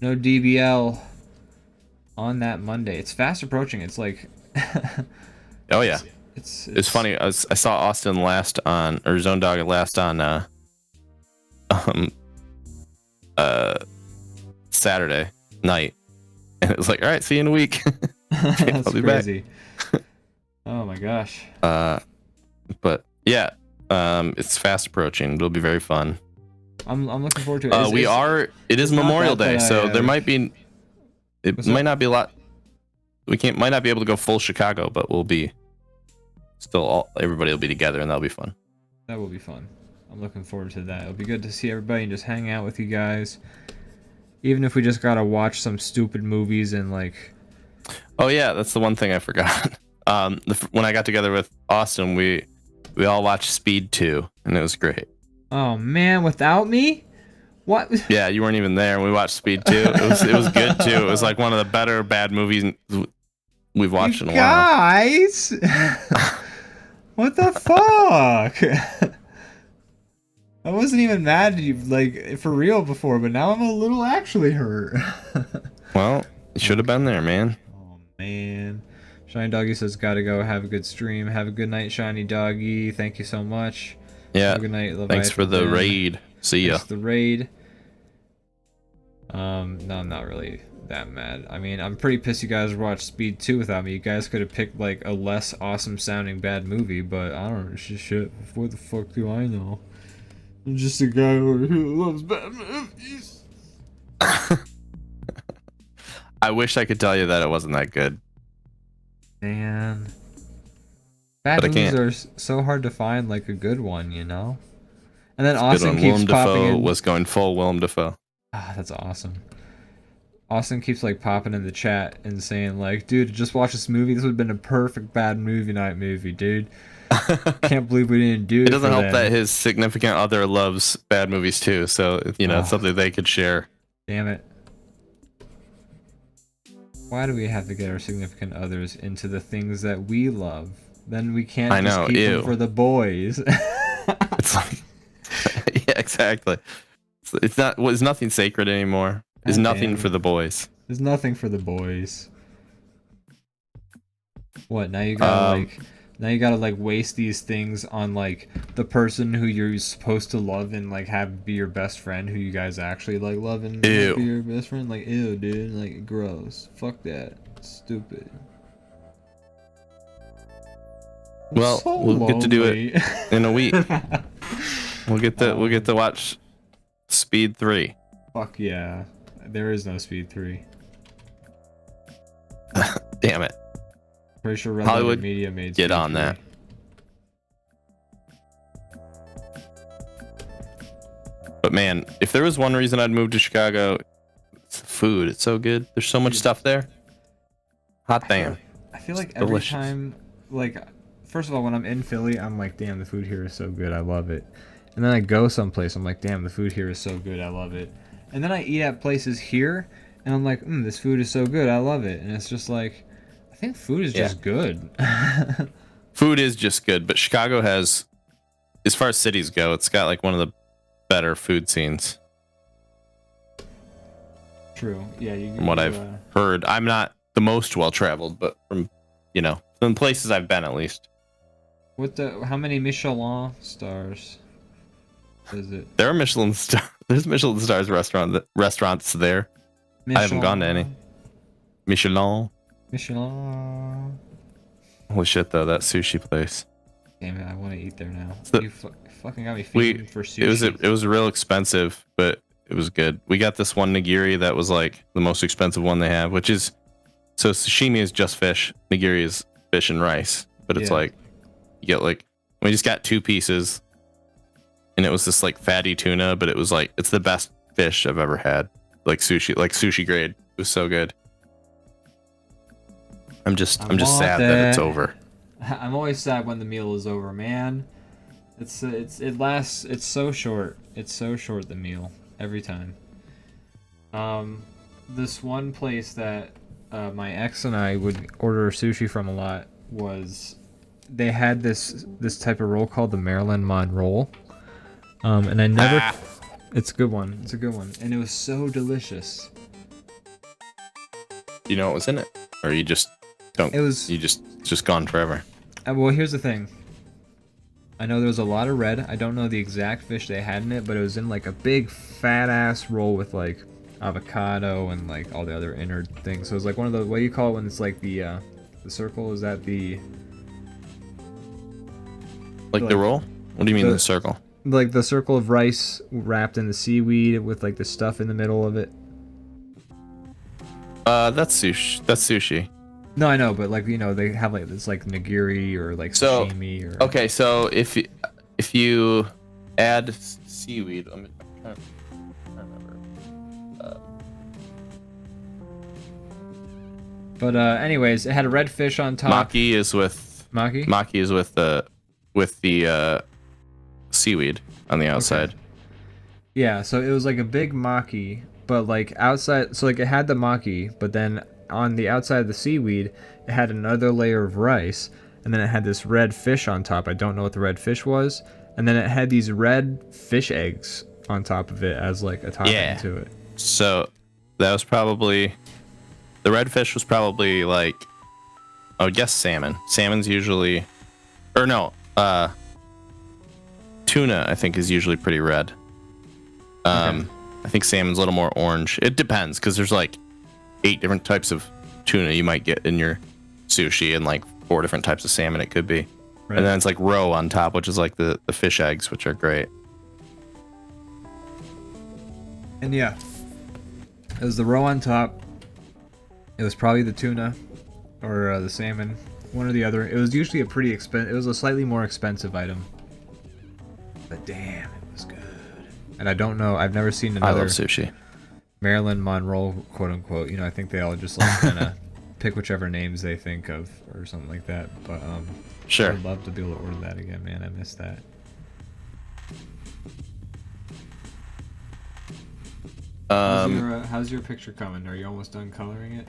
No DBL on that Monday. It's fast approaching. It's like. Oh yeah. It's funny. I saw Austin last on, or Zone Dog last on Saturday night, and it was like, all right, see you in a week. That's crazy. Oh my gosh. But yeah, it's fast approaching. It'll be very fun. I'm looking forward to it. It is Memorial Day, so there might be. It might not be a lot. Might not be able to go full Chicago, but we'll be. Still, everybody will be together, and that'll be fun. That will be fun. I'm looking forward to that. It'll be good to see everybody and just hang out with you guys. Even if we just gotta watch some stupid movies and like. Oh yeah, that's the one thing I forgot. When I got together with Austin, we all watched Speed 2, and it was great. Oh man, without me? What? Yeah, you weren't even there. We watched Speed 2. It was good too. It was like one of the better bad movies we've watched in a while. Guys, what the fuck? I wasn't even mad at you, like, for real before, but now I'm a little actually hurt. Well, you should have been there, man. Oh man. Shiny Doggy says, gotta go. Have a good stream. Have a good night, Shiny Doggy. Thank you so much. Yeah. Have a good night, Leviathan. Thanks for the raid. See ya. Thanks for the raid. No, I'm not really that mad. I mean, I'm pretty pissed you guys watched Speed 2 without me. You guys could have picked, like, a less awesome sounding bad movie, but I don't know. Shit. What the fuck do I know? I'm just a guy over here who loves bad movies. I wish I could tell you that it wasn't that good. Man. Bad movies are so hard to find, like, a good one, you know? And then Austin keeps popping in. Was going full Willem Dafoe. Ah, that's awesome. Austin keeps, like, popping in the chat and saying, like, dude, just watch this movie. This would have been a perfect bad movie night movie, dude. Can't believe we didn't do it. It doesn't help that his significant other loves bad movies too, so you know it's something they could share. Damn it! Why do we have to get our significant others into the things that we love? Then we can't keep them for the boys. It's like, yeah, exactly. It's not. Well, it's nothing sacred anymore. It's God nothing damn for it. the boys. There's nothing for the boys. What, now you gotta like waste these things on like the person who you're supposed to love and like have be your best friend, who you guys actually like love and like, be Ew. your best friend. Like, ew, dude, like gross. Fuck that. Stupid. I'm Well, so we'll get to do lonely. it in a week. We'll get to watch Speed 3. Fuck yeah. There is no Speed 3. Damn it. Pretty sure Red Hollywood, Letter Media made get Speed on 3. that. But man, if there was one reason I'd move to Chicago, it's the food. It's so good. There's so much stuff there. Hot damn. I feel like It's every delicious. time, like, first of all, when I'm in Philly, I'm like, damn, the food here is so good, I love it. And then I go someplace, I'm like, damn, the food here is so good, I love it. And then I eat at places here, and I'm like, this food is so good, I love it. And it's just like, I think food is just good. Food is just good, but Chicago has, as far as cities go, it's got like one of the better food scenes. True. Yeah. From what I've heard, I'm not the most well traveled, but from from places I've been at least. How many Michelin stars is it? There are there's Michelin stars restaurants there. I haven't gone to any. Michelin. Holy shit, though, that sushi place. Damn it, I want to eat there now. So, You fucking got me feeding for sushi. It was real expensive, but it was good. We got this one nigiri that was like the most expensive one they have, which is, so sashimi is just fish, nigiri is fish and rice, but it's like you get like, we just got 2 pieces, and it was this like fatty tuna, but it was like, it's the best fish I've ever had, like sushi grade. It was so good. I'm just sad that it's over. I'm always sad when the meal is over, man. It's so short. It's so short, the meal, every time. This one place that my ex and I would order sushi from a lot they had this type of roll called the Maryland Mod roll. And I never it's a good one. It's a good one. And it was so delicious. You know what was in it? Or you just don't, it's just gone forever. Well, here's the thing. I know there was a lot of red. I don't know the exact fish they had in it, but it was in like a big fat ass roll with like avocado and like all the other inner things. So it was like one of the, what do you call it when it's like the circle? Is that the like the roll? What do you mean the circle? Like the circle of rice wrapped in the seaweed with like the stuff in the middle of it. That's sushi. No, I know, but like, you know, they have like this like nigiri or like sashimi or. Okay, so if you add seaweed, I'm trying to remember. But anyways, it had a red fish on top. Maki is with the seaweed on the outside. Okay. Yeah, so it was like a big maki, but like outside, so like it had the maki, but then on the outside of the seaweed, it had another layer of rice, and then it had this red fish on top. I don't know what the red fish was, and then it had these red fish eggs on top of it as like a topping to it. So that was probably, the red fish was probably like, I would guess salmon. Salmon's usually, or no, tuna I think is usually pretty red. I think salmon's a little more orange. It depends, because there's like 8 different types of tuna you might get in your sushi, and like 4 different types of salmon it could be. Right. And then it's like roe on top, which is like the fish eggs, which are great. And yeah, it was the roe on top. It was probably the tuna or the salmon, one or the other. It was usually a pretty expensive, it was a slightly more expensive item. But damn, it was good. And I don't know, I've never seen another I love sushi. Marilyn Monroe, quote unquote. You know, I think they all just like kind of pick whichever names they think of or something like that. But sure, I'd love to be able to order that again, man. I miss that. How's your picture coming? Are you almost done coloring it?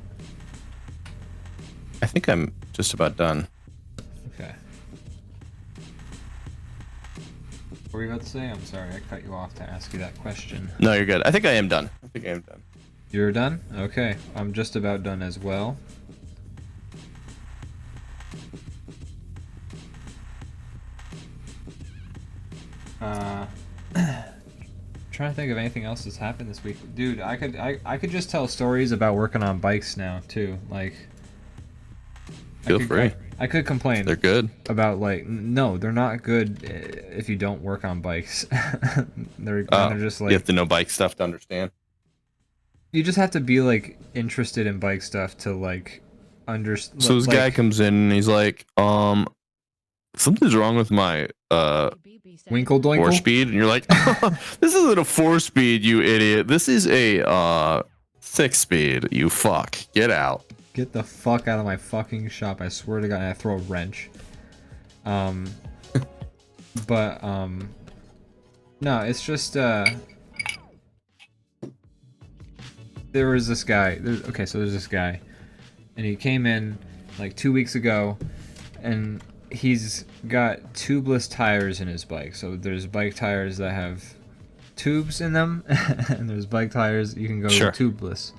I think I'm just about done. Okay. were you about to say? I'm sorry, I cut you off to ask you that question. No, you're good. I think I am done. You're done? Okay, I'm just about done as well. Trying to think of anything else that's happened this week, dude. I could just tell stories about working on bikes now too. Like, Feel free. I could complain. They're good. About like, no, they're not good if you don't work on bikes. they're just like, you have to know bike stuff to understand. You just have to be like interested in bike stuff to like understand. So this guy comes in and he's like, something's wrong with my Winkle Doinkle 4-speed, and you're like, this isn't a 4-speed, you idiot. This is a 6-speed. You fuck. Get out. Get the fuck out of my fucking shop. I swear to God, I throw a wrench. But no, it's just there was this guy. There's this guy, and he came in like 2 weeks ago, and he's got tubeless tires in his bike. So there's bike tires that have tubes in them, and there's bike tires you can go tubeless.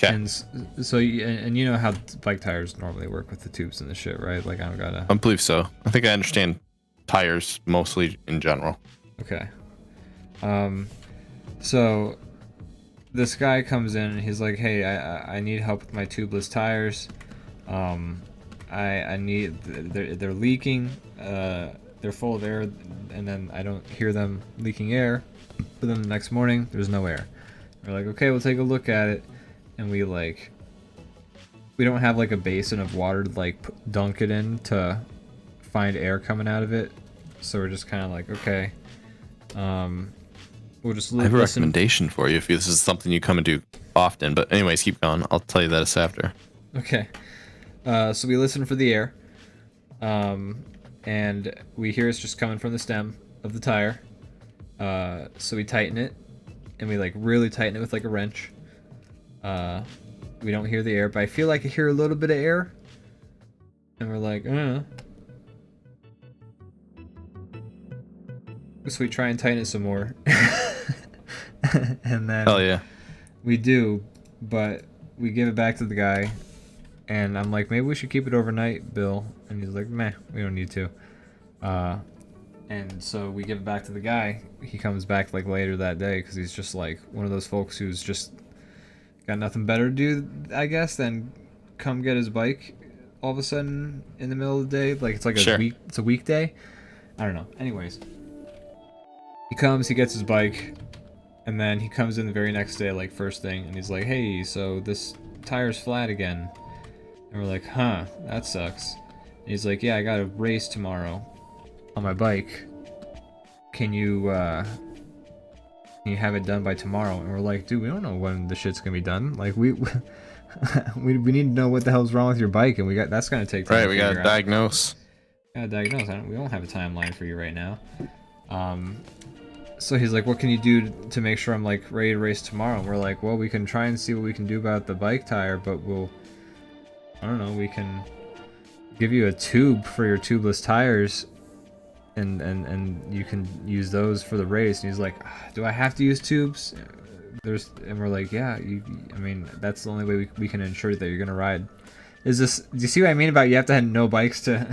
And so you know how bike tires normally work with the tubes and the shit, right? Like I believe so. I think I understand tires mostly in general. Okay. So this guy comes in and he's like, hey, I need help with my tubeless tires. I need, they're leaking, they're full of air, and then I don't hear them leaking air, but then the next morning there's no air. We're like, okay, we'll take a look at it, and we don't have like a basin of water to like dunk it in to find air coming out of it, so we're just kind of like, okay, we'll just I have a recommendation for you if this is something you come and do often, but anyways, keep going. I'll tell you that after. Okay. So we listen for the air, and we hear it's just coming from the stem of the tire. So we tighten it, and we like really tighten it with like a wrench. We don't hear the air, but I feel like I hear a little bit of air, and we're like, So we try and tighten it some more, and then hell yeah, we do, but we give it back to the guy. And I'm like, maybe we should keep it overnight, Bill. And he's like, meh, we don't need to. And so we give it back to the guy. He comes back like later that day because he's just like one of those folks who's just got nothing better to do, I guess, than come get his bike all of a sudden in the middle of the day. Like it's like it's a weekday. I don't know. Anyways, he comes, he gets his bike, and then he comes in the very next day, like first thing, and he's like, hey, so this tire's flat again. And we're like, huh, that sucks. And he's like, yeah, I got a race tomorrow on my bike. Can you have it done by tomorrow? And we're like, dude, we don't know when the shit's gonna be done. Like we need to know what the hell's wrong with your bike, and that's gonna take time. Right, we gotta diagnose. We don't have a timeline for you right now. So he's like, what can you do to make sure I'm like ready to race tomorrow? And we're like, well, we can try and see what we can do about the bike tire, but I don't know, we can give you a tube for your tubeless tires, and you can use those for the race. And he's like, do I have to use tubes? And we're like, yeah, I mean, that's the only way we can ensure that you're gonna ride. Do you see what I mean about you have to have no bikes to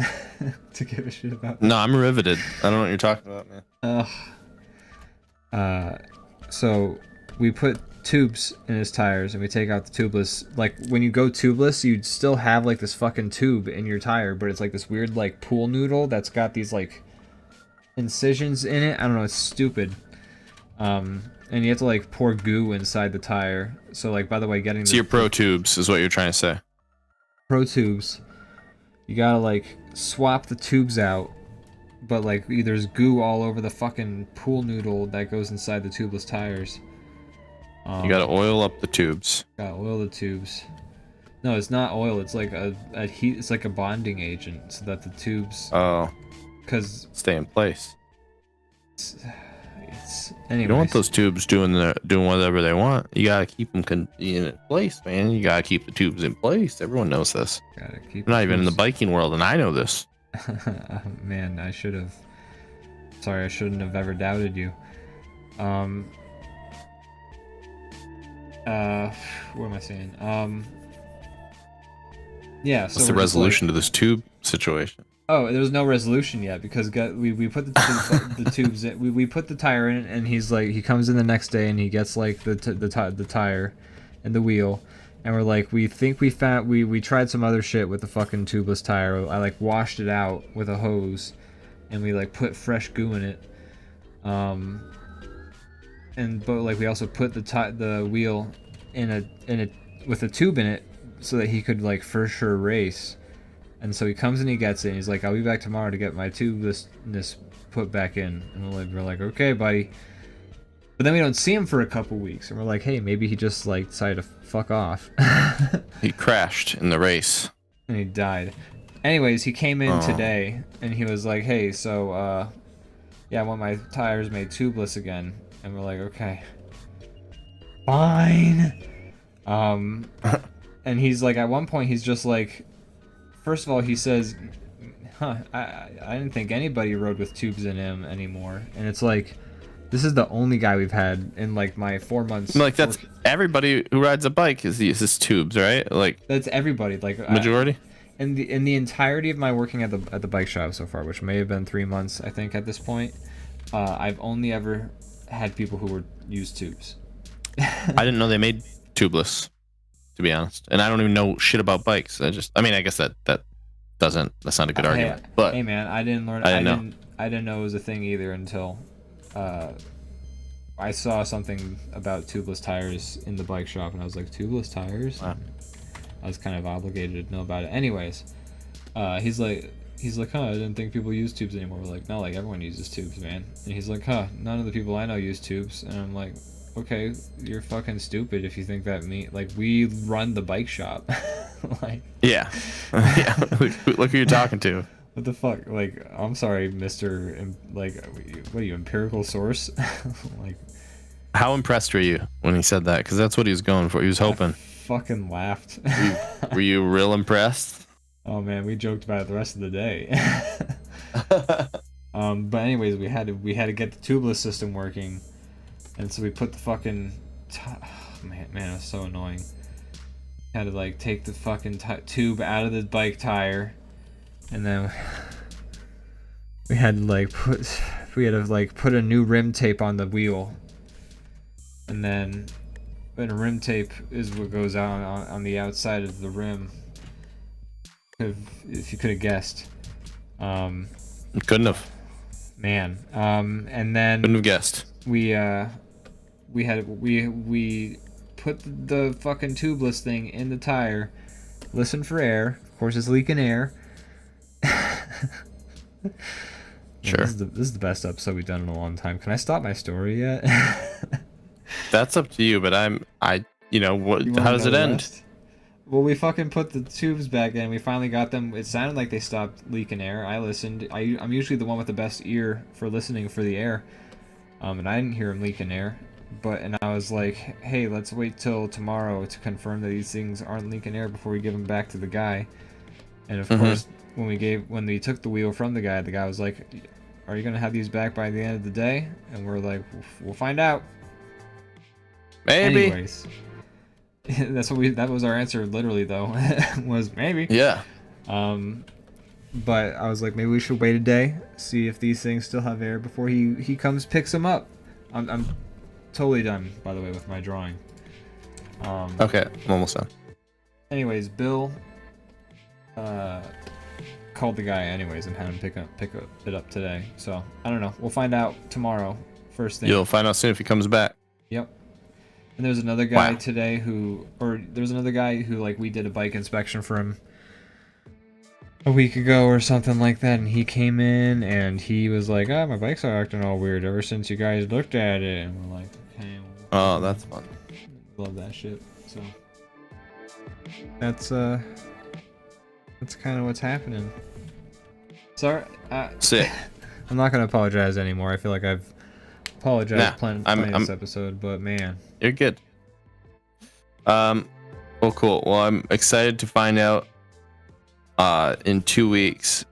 to give a shit about? No, I'm riveted. I don't know what you're talking about, man. So we put tubes in his tires and we take out the tubeless. Like when you go tubeless, you'd still have like this fucking tube in your tire, but it's like this weird like pool noodle that's got these like incisions in it. I don't know, it's stupid. And you have to like pour goo inside the tire. So like, by the way, getting so your pro tubes is what you're trying to say. Pro tubes, you gotta like swap the tubes out, but like there's goo all over the fucking pool noodle that goes inside the tubeless tires. You gotta oil up the tubes. Gotta oil the tubes. No, it's not oil. It's like a heat. It's like a bonding agent, so that the tubes. Oh. Because stay in place. Anyways. You don't want those tubes doing whatever they want. You gotta keep them in place, man. You gotta keep the tubes in place. Everyone knows this. Gotta keep. I'm not even in the biking world, and I know this. Man, I should have Sorry, I shouldn't have ever doubted you. What am I saying? Yeah. So What's the resolution to this tube situation? Oh, there was no resolution yet because we put the tubes in, we put the tire in, and he's like, he comes in the next day and he gets like the tire and the wheel, and we're like, we think we found, we tried some other shit with the fucking tubeless tire. I like washed it out with a hose, and we like put fresh goo in it, but like we also put the wheel in a with a tube in it so that he could like for sure race. And so he comes and he gets it, and he's like, I'll be back tomorrow to get my tubelessness put back in. And we're like, okay, buddy. But then we don't see him for a couple weeks, and we're like, hey, maybe he just like decided to fuck off. He crashed in the race. And he died. Anyways, he came in today, and he was like, hey, so, yeah, I want my tires made tubeless again. And we're like, okay. Fine. And he's like, at one point, he's just like, first of all, he says, I didn't think anybody rode with tubes in him anymore. And it's like, this is the only guy we've had in like my 4 months. Like, that's everybody who rides a bike uses tubes, right? Like, that's everybody. Like, majority? In the entirety of my working at the bike shop so far, which may have been 3 months, I think, at this point, I've only ever had people who were use tubes. I didn't know they made tubeless, to be honest, and I don't even know shit about bikes. I guess that's not a good argument. But hey man, I didn't learn. I didn't know it was a thing either until I saw something about tubeless tires in the bike shop, and I was like, tubeless tires? Wow. I was kind of obligated to know about it. Anyways, he's like, huh, I didn't think people use tubes anymore. We're like, no, like everyone uses tubes, man. And he's like, huh, none of the people I know use tubes. And I'm like, okay, you're fucking stupid if you think that we run the bike shop. Like, yeah. Look who you're talking to. What the fuck? Like, I'm sorry, Mr. Like, what are you, empirical source? Like, how impressed were you when he said that? Because that's what he was going for. He was hoping. I fucking laughed. Were you real impressed? Oh man, we joked about it the rest of the day. But anyways, we had to get the tubeless system working, and so we put the fucking man, it was so annoying. Had to like take the fucking tube out of the bike tire, and then we had to put a new rim tape on the wheel, and then a rim tape is what goes on the outside of the rim. If you could have guessed. Couldn't have. Man. And then couldn't have guessed. We put the fucking tubeless thing in the tire. Listen for air. Of course, it's leaking air. Sure. This is the best episode we've done in a long time. Can I stop my story yet? That's up to you, but how does it end? Rest? Well, we fucking put the tubes back in. We finally got them. It sounded like they stopped leaking air. I listened. I'm usually the one with the best ear for listening for the air. And I didn't hear them leaking air. And I was like, hey, let's wait till tomorrow to confirm that these things aren't leaking air before we give them back to the guy. And of course, when we took the wheel from the guy was like, are you going to have these back by the end of the day? And we're like, we'll find out. Maybe. Anyways. That was our answer literally though. Was maybe. Yeah. But I was like, maybe we should wait a day, see if these things still have air before he comes picks them up. I'm totally done, by the way, with my drawing. Okay, I'm almost done. Anyways, Bill called the guy anyways and had him pick it up today. So I don't know. We'll find out tomorrow. First thing. You'll find out soon if he comes back. Yep. And there's another guy today who like we did a bike inspection for him a week ago or something like that, and he came in and he was like, my bikes are acting all weird ever since you guys looked at it. And we're like, okay. Oh, that's fun. Love that shit. So that's kind of what's happening. Sorry. Sick. I'm not gonna apologize anymore. I feel like I've apologized plenty this episode, but man, you're good. Well, cool. Well, I'm excited to find out in 2 weeks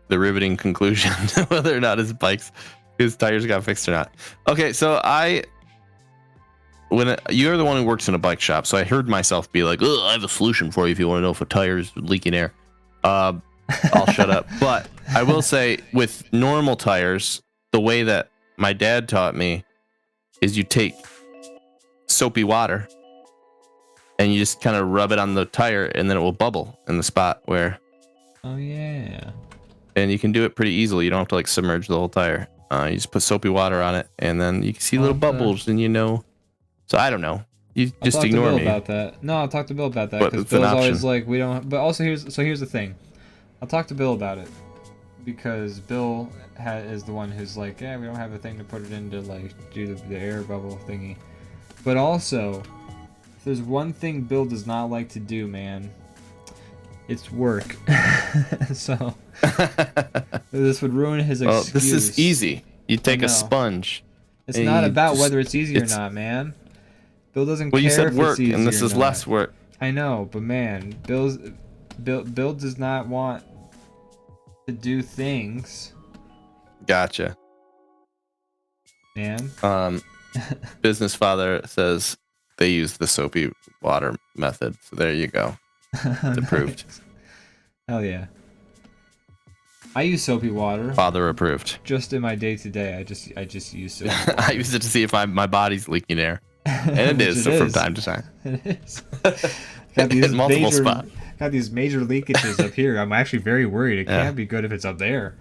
the riveting conclusion whether or not his bikes his tires got fixed or not. Okay, so you're the one who works in a bike shop, so I heard myself be like, "Oh, I have a solution for you if you want to know if a tire's leaking air." I'll shut up. But I will say, with normal tires, the way that my dad taught me is you take soapy water and you just kind of rub it on the tire, and then it will bubble in the spot where. Oh yeah. And you can do it pretty easily. You don't have to like submerge the whole tire. You just put soapy water on it, and then you can see little bubbles, and you know. So I don't know. You just ignore me. I'll talk to Bill about that. No, I'll talk to Bill about that, because It's an Bill's option. always like, we don't. But also here's the thing. I'll talk to Bill about it, because Bill is the one who's like, yeah, we don't have a thing to put it in to like do the air bubble thingy. But also, if there's one thing Bill does not like to do, man, it's work. So this would ruin his excuse. Well, this is easy. You take a sponge. It's not about whether it's easy or not, man. Bill doesn't care you said if work, it's easy and this or is not. less work. I know, but man, Bill does not want to do things. Gotcha. Man. Business father says they use the soapy water method. So there you go. It's approved. Hell yeah. I use soapy water. Father approved. Just in my day-to-day, I just use soapy water. I use it to see if my body's leaking air. And it is, so from time to time. It is. Got these multiple spots. Got these major leakages up here. I'm actually very worried. It can't be good if it's up there.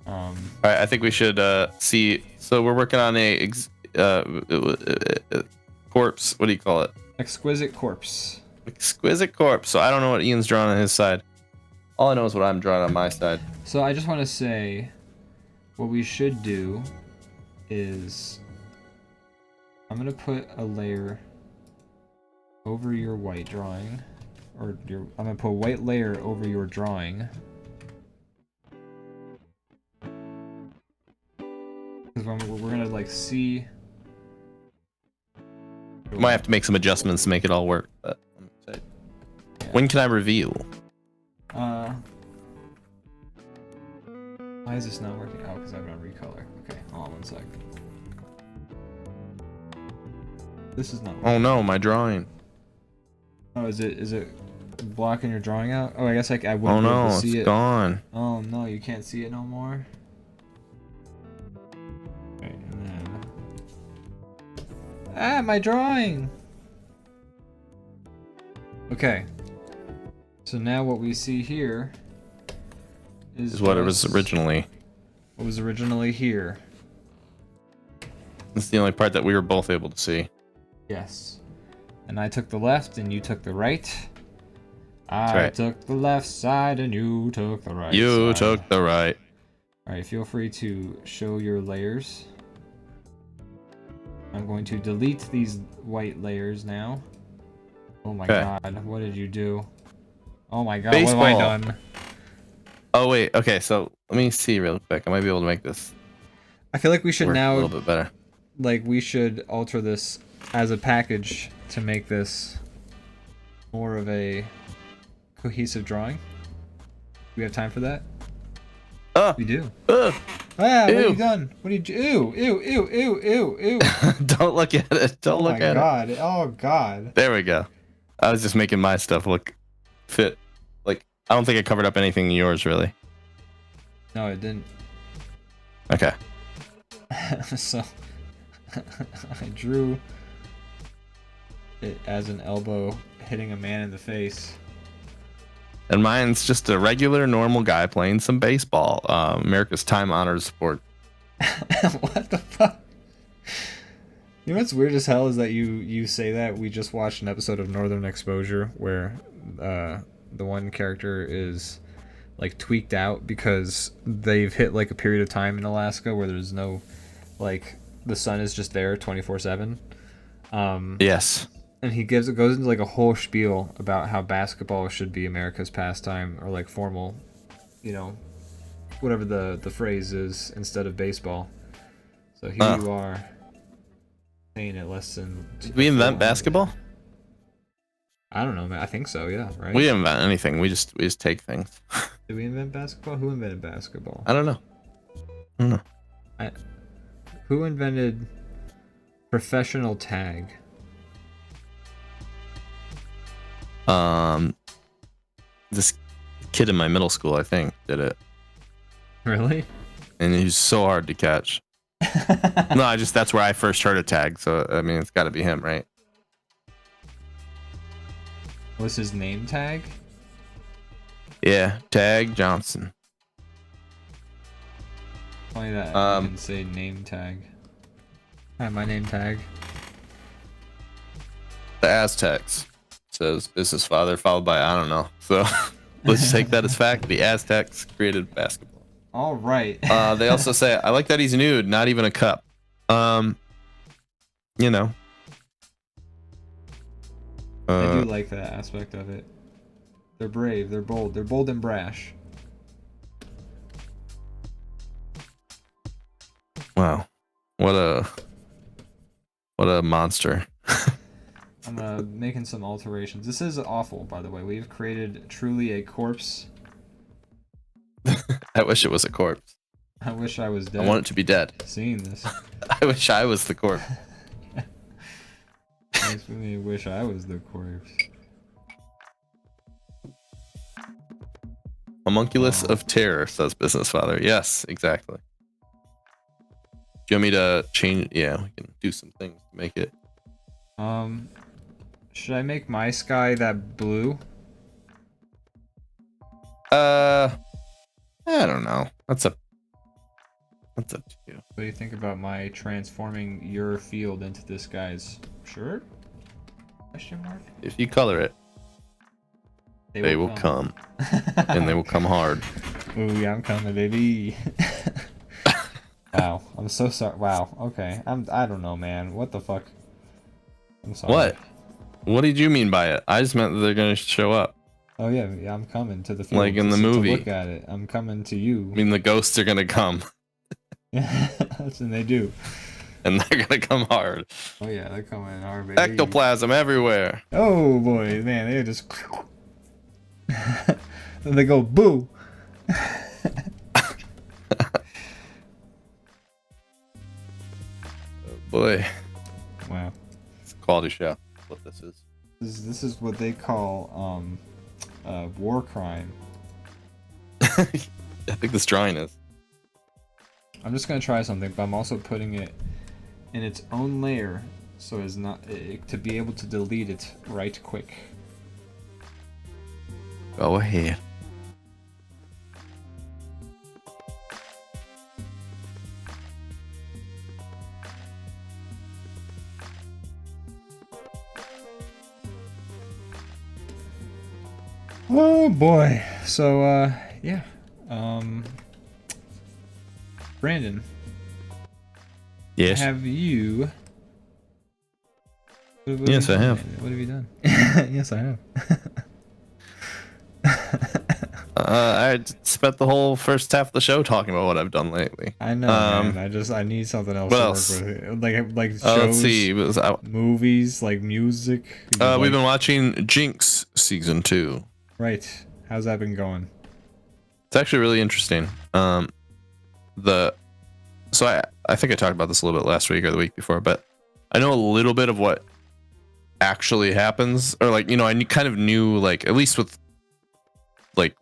All right, I think we should see. So we're working on a corpse. What do you call it? Exquisite corpse. Exquisite corpse. So I don't know what Ian's drawing on his side. All I know is what I'm drawing on my side. So I just want to say, what we should do is, I'm gonna put a layer over your white drawing, I'm gonna put a white layer over your drawing. Because we're gonna like see. Might have to make some adjustments to make it all work. But yeah. When can I reveal? Why is this not working? Oh, because I'm gonna recolor. Okay, hold on 1 sec. This is not working. Oh no, my drawing. Oh, is it blocking your drawing out? Oh, I guess I wouldn't be able to see it. It's gone. Oh no, you can't see it no more. Okay, and then... my drawing! Okay. So now what we see here is what it was originally. What was originally here. That's the only part that we were both able to see. Yes. And I took the left and you took the right. Right. Took the left side and you took the right You side. took the right. Alright, feel free to show your layers. I'm going to delete these white layers now. Oh my god, what did you do? Oh my god, Baseball. what have I done? Oh wait, okay, so let me see real quick. I might be able to make this I feel like we should work now, a little bit better. like, we should alter this as a package to make this more of a cohesive drawing. We have time for that? We do. What What have you done? What did you... Ew. Don't look at it. Don't look at it. Oh god. There we go. I was just making my stuff look fit. Like, I don't think I covered up anything in yours, really. No, it didn't. Okay. So, I drew it as an elbow hitting a man in the face. And mine's just a regular, normal guy playing some baseball. America's time-honored sport. What the fuck? You know what's weird as hell is that you say that. We just watched an episode of Northern Exposure where the one character is like tweaked out because they've hit like a period of time in Alaska where there's no, like, the sun is just there 24/7. Yes. And he goes into like a whole spiel about how basketball should be America's pastime, or like formal, you know, whatever the phrase is, instead of baseball. So here you are saying it less than... Did we invent basketball? I don't know, man. I think so, yeah, right? We didn't invent anything. We just take things. Did we invent basketball? Who invented basketball? I don't know. I don't know. Who invented professional tag? This kid in my middle school, I think, did it. Really? And he's so hard to catch. No, that's where I first heard of tag. So I mean, it's got to be him, right? What's his name tag? Yeah, Tag Johnson. Funny that you can say name tag. Hi, my name tag. The Aztecs says business father, followed by I don't know. So let's take that as fact. The Aztecs created basketball. All right. They also say I like that he's nude, not even a cup. You know. I do like that aspect of it. They're brave. They're bold. They're bold and brash. Wow, what a monster. I'm making some alterations. This is awful, by the way. We've created truly a corpse. I wish it was a corpse. I wish I was dead. I want it to be dead. Seeing this. I wish I was the corpse. Makes me wish I was the corpse. Homunculus of terror, says business father. Yes, exactly. Do you want me to change? Yeah, we can do some things to make it. Should I make my sky that blue? I don't know. That's up to you. What do you think about my transforming your field into this guy's shirt? Question mark? If you color it, they will come. And they will come hard. Ooh, yeah, I'm coming, baby. Wow, I'm so sorry. Wow, okay. I don't know, man. What the fuck? I'm sorry. What? What did you mean by it? I just meant that they're gonna show up. Oh yeah, I'm coming to the field. Like in the movie. To look at it. I'm coming to you. I mean, the ghosts are gonna come. And they do. And they're gonna come hard. Oh yeah, they're coming hard, baby. Ectoplasm everywhere. Oh boy, man, they just. Then they go boo. Boy. Wow. It's a quality show. That's what this is. This is what they call war crime. I think this drawing is. I'm just gonna try something, but I'm also putting it in its own layer so as not to be able to delete it right quick. Go ahead. Oh boy. So yeah. Brandon. Yes. Have you Yes, I have. What have you done? Yes, I have. I spent the whole first half of the show talking about what I've done lately. I know, man. I need something else what to else? work with. Like shows, let's see. movies, like music. We've been watching Jinx season 2. Right. How's that been going? It's actually really interesting. So I think I talked about this a little bit last week or the week before, but I know a little bit of what actually happens, or like, you know, I kind of knew, like, at least with like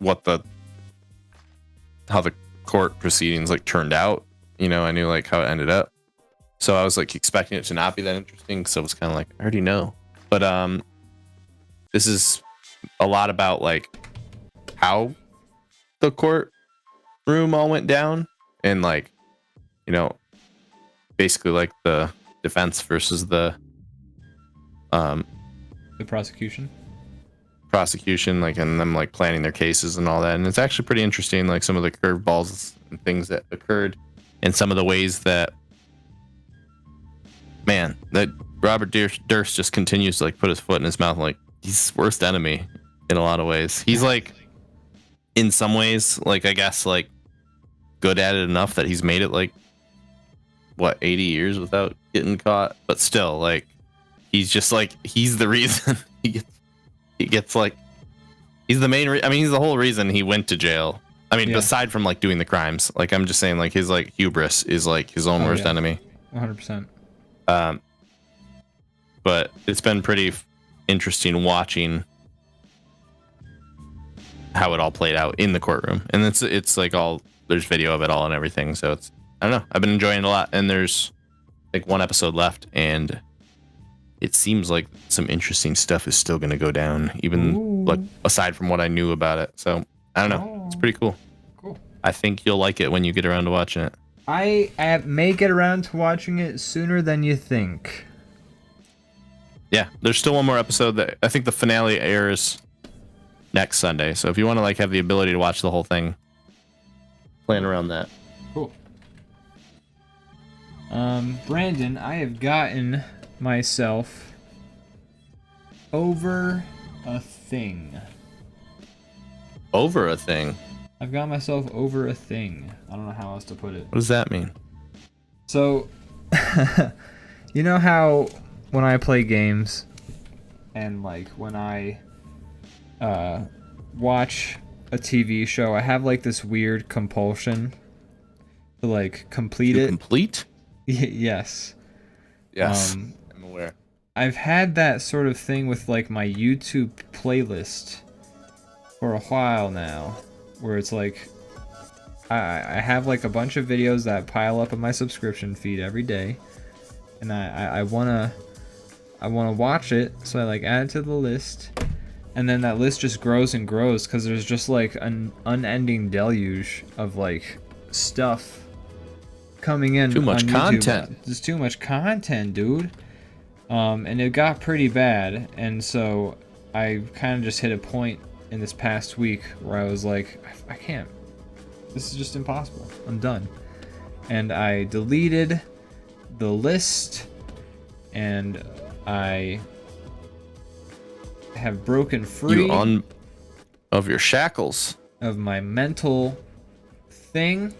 how the court proceedings like turned out, you know, I knew like how it ended up. So I was like expecting it to not be that interesting, so it was kind of like, I already know. But this is a lot about like how the courtroom all went down, and like, you know, basically like the defense versus the prosecution, like, and them like planning their cases and all that. And it's actually pretty interesting, like some of the curveballs and things that occurred, and some of the ways that, man, that Robert Durst just continues to like put his foot in his mouth. Like, he's worst enemy in a lot of ways. He's like, in some ways, like, I guess like good at it enough that he's made it like what, 80 years without getting caught, but still, like, he's just like, he's the reason he gets like, he's the main I mean, he's the whole reason he went to jail I mean, Yeah. aside from like doing the crimes, like I'm just saying, like his like hubris is like his own worst enemy. 100%. But it's been pretty interesting watching how it all played out in the courtroom, and it's like all there's video of it all and everything. So it's I don't know. I've been enjoying it a lot, and there's like one episode left, and it seems like some interesting stuff is still going to go down, even like aside from what I knew about it. So I don't know. It's pretty cool. Cool. I think you'll like it when you get around to watching it. I may get around to watching it sooner than you think. Yeah, there's still one more episode that I think the finale airs next Sunday. So if you want to like have the ability to watch the whole thing, plan around that. Cool. Brandon, I have gotten myself over a thing. Over a thing? I've got myself over a thing. I don't know how else to put it. What does that mean? So, you know how when I play games and like when I watch a TV show, I have like this weird compulsion to like complete it. Complete? Yes. Yes. I'm aware. I've had that sort of thing with like my YouTube playlist for a while now, where it's like I have like a bunch of videos that pile up in my subscription feed every day, and I wanna watch it, so I like add it to the list, and then that list just grows and grows because there's just like an unending deluge of like stuff coming in. Too much content. There's too much content, dude. And it got pretty bad, and so I kind of just hit a point in this past week where I was like, I can't. This is just impossible. I'm done. And I deleted the list, and I have broken free of your shackles, of my mental thing,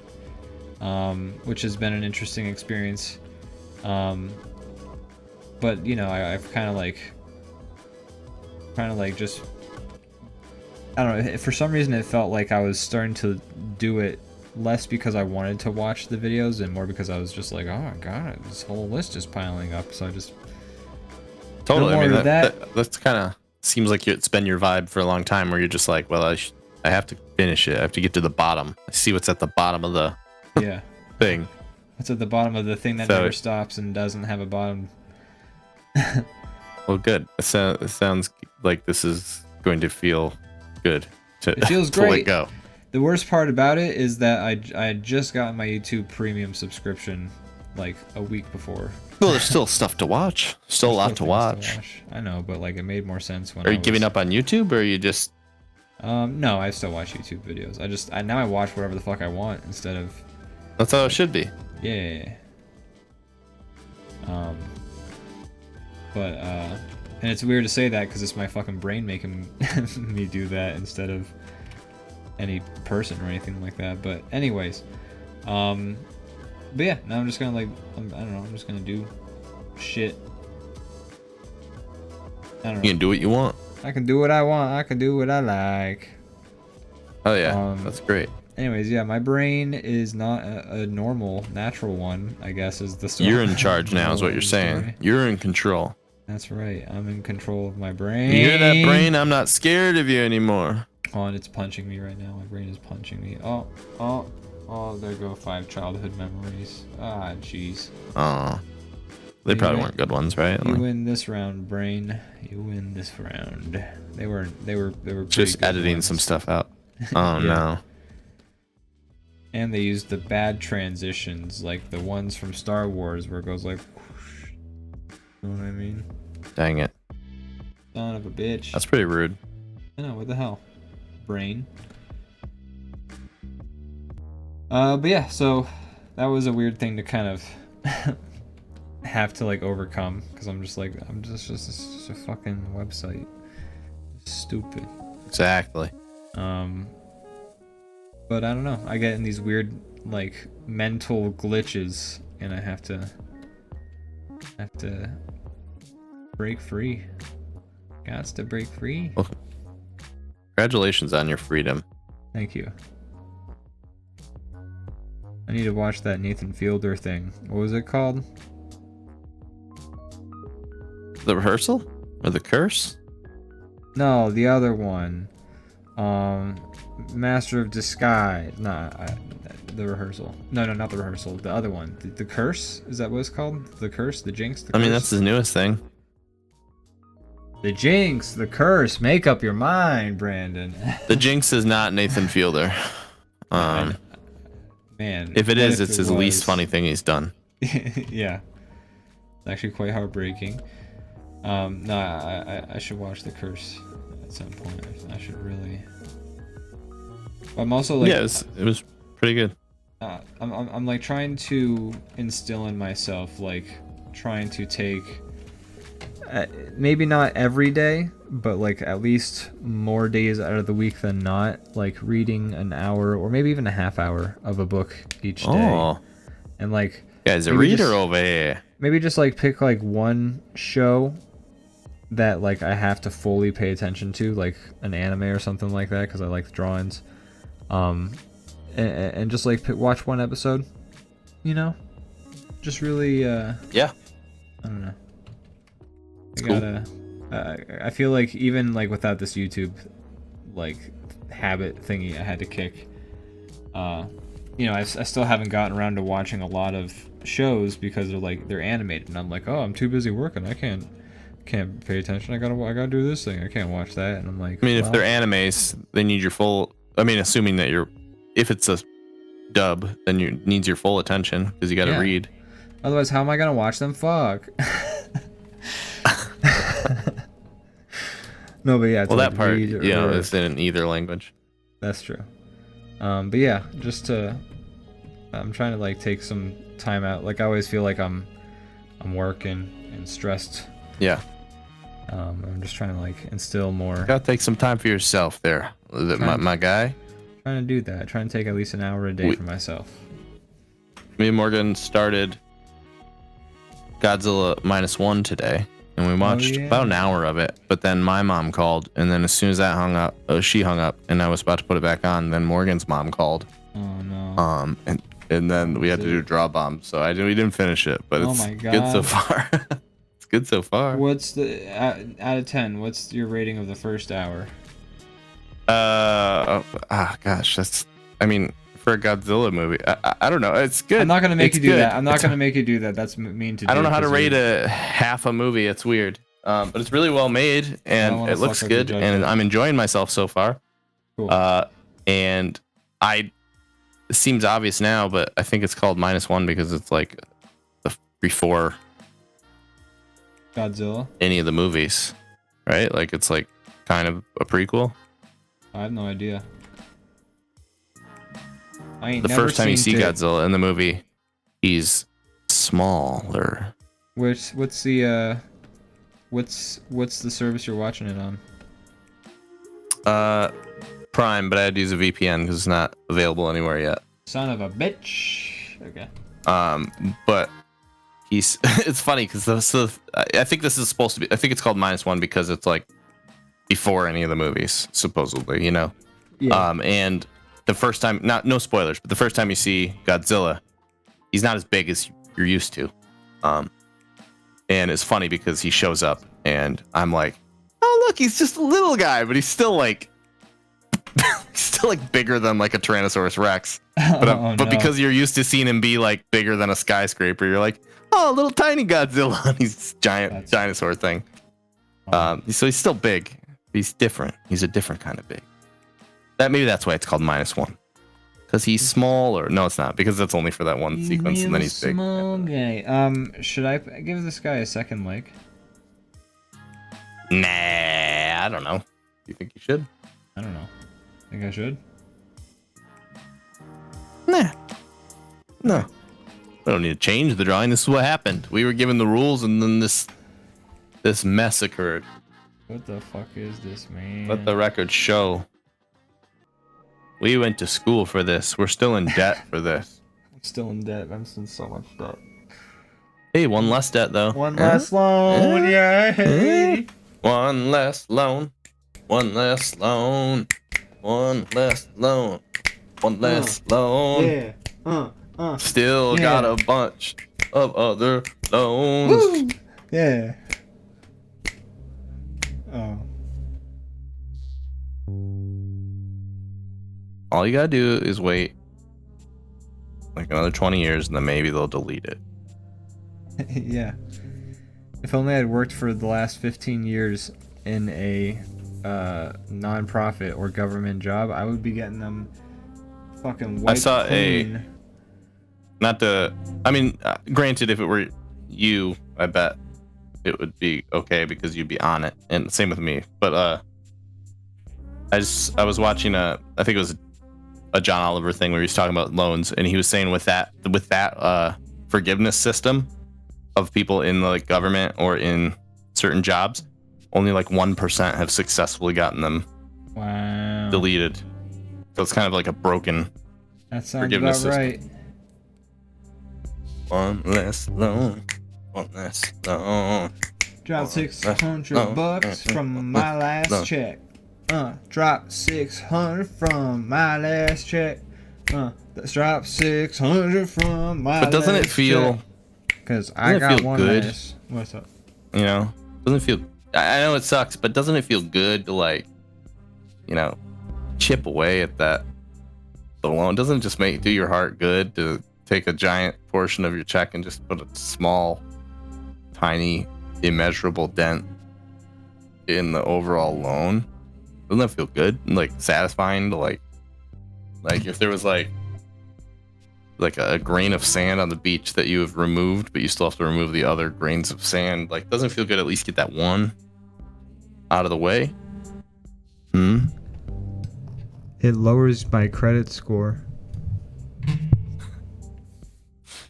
which has been an interesting experience. But you know, I've kind of like just, I don't know, for some reason it felt like I was starting to do it less because I wanted to watch the videos and more because I was just like, oh my god, this whole list is piling up. So I just totally. I mean, that's kind of seems like it's been your vibe for a long time, where you're just like, well, I have to finish it. I have to get to the bottom. I see what's at the bottom of the thing. What's at the bottom of the thing that never stops and doesn't have a bottom. Well, good. It sounds like this is going to feel good. It feels to great. let go. The worst part about it is that I had just gotten my YouTube Premium subscription like a week before. Well, there's still stuff to watch. Still a lot to watch. I know, but like it made more sense when. Are you giving up on YouTube, or are you just? No, I still watch YouTube videos. Now I watch whatever the fuck I want instead of. That's how it should be. Yeah. But and it's weird to say that because it's my fucking brain making me do that instead of any person or anything like that. But anyways, but yeah, now I'm just gonna like, I don't know, I'm just gonna do shit. I don't know. You can do what you want. I can do what I want. I can do what I like. Oh yeah, that's great. Anyways, yeah, my brain is not a normal, natural one, I guess is the story. You're in charge now, is what you're saying. Story. You're in control. That's right. I'm in control of my brain. You hear that, brain? I'm not scared of you anymore. Oh, and it's punching me right now. My brain is punching me. Oh, there go 5 childhood memories. Ah, jeez. Oh, they probably weren't good ones, right? You win this round, brain. You win this round. They were pretty just good editing ones. Some stuff out. Oh no. And they used the bad transitions, like the ones from Star Wars, where it goes like, whoosh. You know what I mean? Dang it. Son of a bitch. That's pretty rude. I know, what the hell? Brain. But yeah, so that was a weird thing to kind of have to like overcome, because I'm just just a fucking website. Stupid. Exactly. But I don't know. I get in these weird like mental glitches, and I have to break free. Gots to break free. Well, congratulations on your freedom. Thank you. need to watch that Nathan Fielder thing. What was it called? The rehearsal or the curse? No, the other one. Master of Disguise. The rehearsal. No, not the rehearsal. The other one. The curse? Is that what it's called? The curse? The jinx? The curse? I mean, that's his newest thing. The jinx, the curse. Make up your mind, Brandon. The jinx is not Nathan Fielder. Man, if it is, it's his least funny thing he's done. Yeah, it's actually quite heartbreaking. No, I should watch The Curse at some point. I should really. I'm also like. Yeah, it was pretty good. I'm like trying to instill in myself, like trying to take. Maybe not every day, but like at least more days out of the week than not, like reading an hour or maybe even a half hour of a book each day. Oh. And like, guy's a reader over here. Maybe just like pick like one show that like I have to fully pay attention to, like an anime or something like that, because I like the drawings. And just like watch one episode, you know, just really yeah, I don't know. I feel like even like without this YouTube like habit thingy I had to kick, you know, I still haven't gotten around to watching a lot of shows because they're animated, and I'm like, oh, I'm too busy working, I can't pay attention, I gotta do this thing, I can't watch that. And I'm like, I mean, well, if they're animes, they need your full. I mean, assuming that if it's a dub, then you needs your full attention because you got to read. Otherwise, how am I gonna watch them? Fuck. No, but yeah. Well, that part, it's in either language. That's true. But yeah, I'm trying to like take some time out. Like I always feel like I'm working and stressed. Yeah. I'm just trying to like instill more. Gotta take some time for yourself there, my guy. Trying to do that. Trying to take at least an hour a day for myself. Me and Morgan started Godzilla -1 today. And we watched about an hour of it, but then my mom called, and then as soon as that hung up, she hung up, and I was about to put it back on. Then Morgan's mom called. Oh no. And then we had to do DrawBomb, so we didn't finish it, but it's good so far. It's good so far. What's the out of 10? What's your rating of the first hour? Gosh, I mean, for a Godzilla movie, I don't know. It's good. I'm not gonna make you do that. I'm not gonna make you do that. That's mean to do. I don't know how to rate a half a movie. It's weird. But it's really well made, and it looks good, and I'm enjoying myself so far. Cool. And it seems obvious now, but I think it's called -1 because it's like before Godzilla. Any of the movies, right? Like it's like kind of a prequel. I have no idea. The first time you see Godzilla in the movie, he's smaller. What's the service you're watching it on? Prime, but I had to use a VPN because it's not available anywhere yet. Son of a bitch. Okay. But it's funny because I think this is supposed to be. I think it's called -1 because it's like before any of the movies, supposedly. You know. Yeah. And the first time, no spoilers, but the first time you see Godzilla, he's not as big as you're used to. And it's funny because he shows up and I'm like, oh look, he's just a little guy, but he's still like bigger than like a Tyrannosaurus Rex. But because you're used to seeing him be like bigger than a skyscraper, you're like, oh, a little tiny Godzilla. And he's giant dinosaur thing. So he's still big. He's different. He's a different kind of big. Maybe that's why it's called -1, because he's small. Or no, it's not, because that's only for that one sequence, and then he's big. Small guy. Should I give this guy a second leg? Nah, I don't know. Do you think you should? I don't know. Think I should? Nah. No. We don't need to change the drawing. This is what happened. We were given the rules, and then this mess occurred. What the fuck is this, man? Let the record show. We went to school for this. We're still in debt for this. I'm still in debt. I'm in so much debt. Hey, one less debt, though. One less loan, yeah. Hey. One less loan. One less loan. One less loan. One less loan. Yeah. Still Yeah. got a bunch of other loans. Woo! Yeah. Oh. All you gotta do is wait like another 20 years, and then maybe they'll delete it. Yeah. If only I'd worked for the last 15 years in a non-profit or government job, I would be getting them fucking wiped I saw clean. Granted, if it were you, I bet it would be okay because you'd be on it, and same with me. But I was watching I think it was a John Oliver thing where he was talking about loans, and he was saying with that forgiveness system of people in the government or in certain jobs, only like 1% have successfully gotten them deleted. So it's kind of like a broken That sounds forgiveness about system. right. One less loan. Drop $600 from my last check. Drop 600 from my last check. Let's drop 600 from my. But doesn't it feel? Because I got one good? last. What's up? You know, doesn't it feel? I know it sucks, but doesn't it feel good to chip away at the loan? Doesn't it just do your heart good to take a giant portion of your check and just put a small, tiny, immeasurable dent in the overall loan? Doesn't that feel good and satisfying to if there was like a grain of sand on the beach that you have removed, but you still have to remove the other grains of sand? Doesn't it feel good at least get that one out of the way? It lowers my credit score.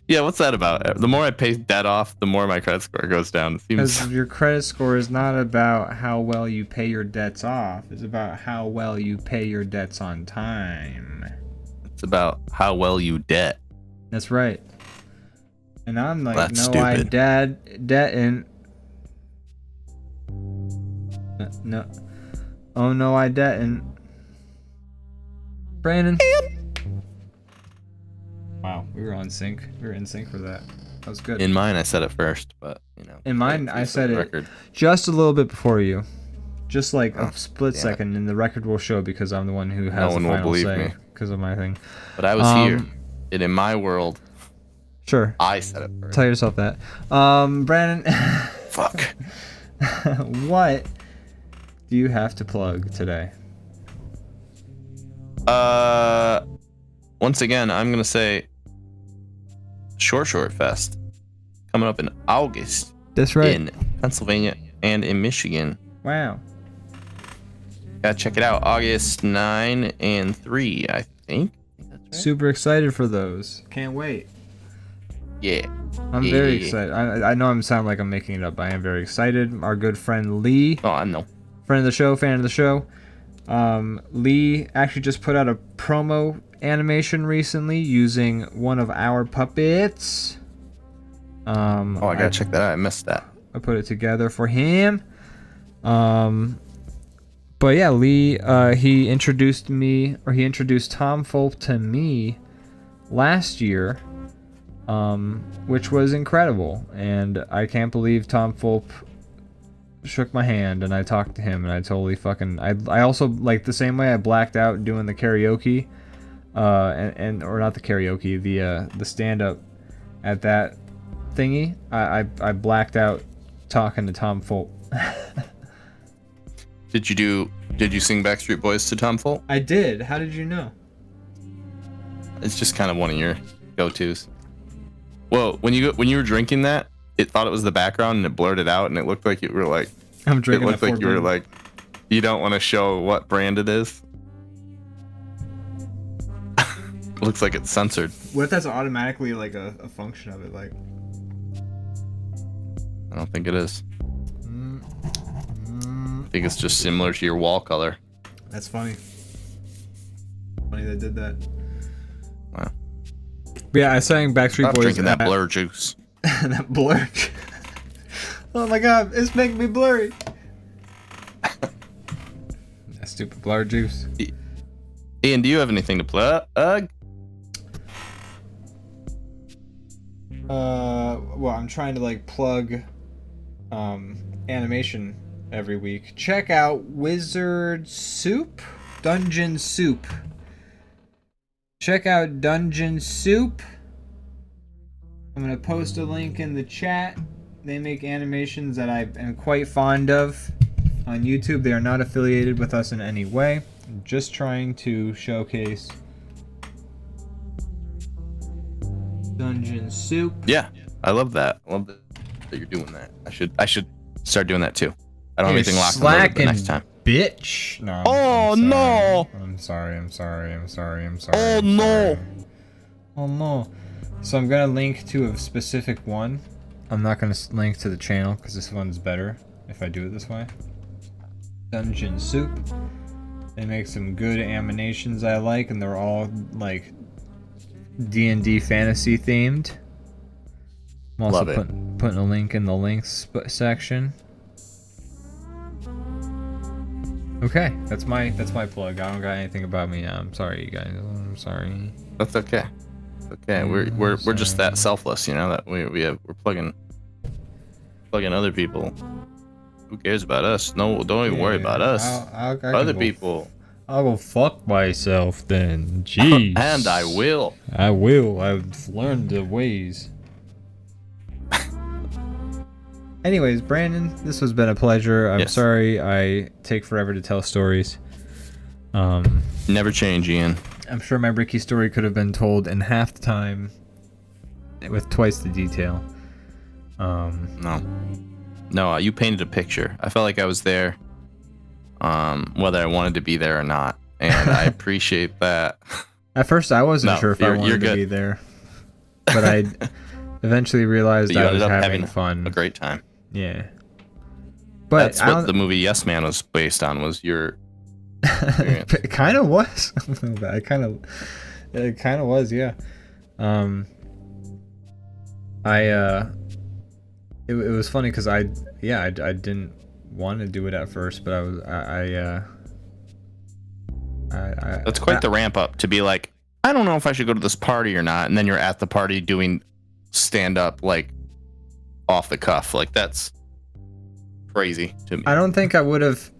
Yeah, what's that about? The more I pay debt off, the more my credit score goes down. Because your credit score is not about how well you pay your debts off. It's about how well you pay your debts on time. It's about how well you debt. That's right. And I'm like, That's no, I stupid. didn't. No. Oh, no, I didn't. Brandon. Wow, we were on sync. We were in sync for that. That was good. In mine, I said it first, but In mine, I said it record. just a little bit before you. Just like a split damn second, and the record will show because I'm the one who has one the will final believe say me. because of my thing. But I was here, and in my world, Sure. I said it first. Tell yourself that. Brandon. Fuck. What do you have to plug today? Once again, I'm gonna say Short Fest coming up in August. That's right. In Pennsylvania and in Michigan. Wow. Gotta check it out. August 9 and 3, I think. That's right. Super excited for those. Can't wait. Yeah. I'm very excited. I know I'm sound like I'm making it up, but I am very excited. Our good friend Lee, Oh, I know. friend of the show, fan of the show. Lee actually just put out a promo animation recently using one of our puppets. Oh, I gotta check that out. I missed that. I put it together for him. But yeah, Lee, he introduced Tom Fulp to me last year, which was incredible. And I can't believe Tom Fulp shook my hand and I talked to him and I totally I also, like, the same way I blacked out doing the karaoke, or not the karaoke, the stand-up at that thingy, I blacked out talking to Tom Fulp. Did you sing Backstreet Boys to Tom Fulp? I did. How did you know? It's just kind of one of your go-tos. Well, when you were drinking that, it thought it was the background and it blurred it out and it looked like you were like, I'm drinking. it looked like you were like, you don't want to show what brand it is. Looks like it's censored. What if that's automatically like a function of it? Like, I don't think it is. I think it's just similar to your wall color. that's funny. Funny they did that. Wow. But yeah, I sang Backstreet Stop Boys. drinking that blur juice. That blur. Oh my god, it's making me blurry. That stupid blur juice. Ian, do you have anything to plug? Well, I'm trying to like plug animation every week. Check out Wizard Soup, Dungeon Soup. Check out Dungeon Soup. I'm gonna post a link in the chat. They make animations that I am quite fond of on YouTube. They are not affiliated with us in any way. I'm just trying to showcase Dungeon Soup. Yeah, I love that. I love that you're doing that. I should start doing that too. I don't have anything locked and loaded the next time. Bitch. No. No. I'm sorry. Oh sorry. Oh no. So I'm gonna link to a specific one. I'm not gonna link to the channel because this one's better if I do it this way. Dungeon Soup. They make some good animations I like, and they're all like D&D fantasy themed. I'm also putting a link in the links section. Okay, that's my plug. I don't got anything about me now. I'm sorry, you guys. I'm sorry. That's okay. It's okay. We're just that selfless, you know, that we're plugging other people. Who cares about us? No, don't even worry about us. Other people. I'll go fuck myself then. Jeez. And I will. I've learned the ways. Anyways, Brandon, this has been a pleasure. I'm sorry I take forever to tell stories. Never change, Ian. I'm sure my Ricky story could have been told in half the time with twice the detail. No, you painted a picture. I felt like I was there, whether I wanted to be there or not, and I appreciate that. At first, I wasn't sure if I wanted to be there, but I eventually realized I was having fun. A great time. Yeah. But that's what the movie Yes Man was based on, was your experience. It kind of was. It kind of was, yeah. It was funny because I didn't want to do it at first, but that's quite the ramp up to be like, I don't know if I should go to this party or not, and then you're at the party doing stand up like off the cuff. Like, that's crazy to me. I don't think I would have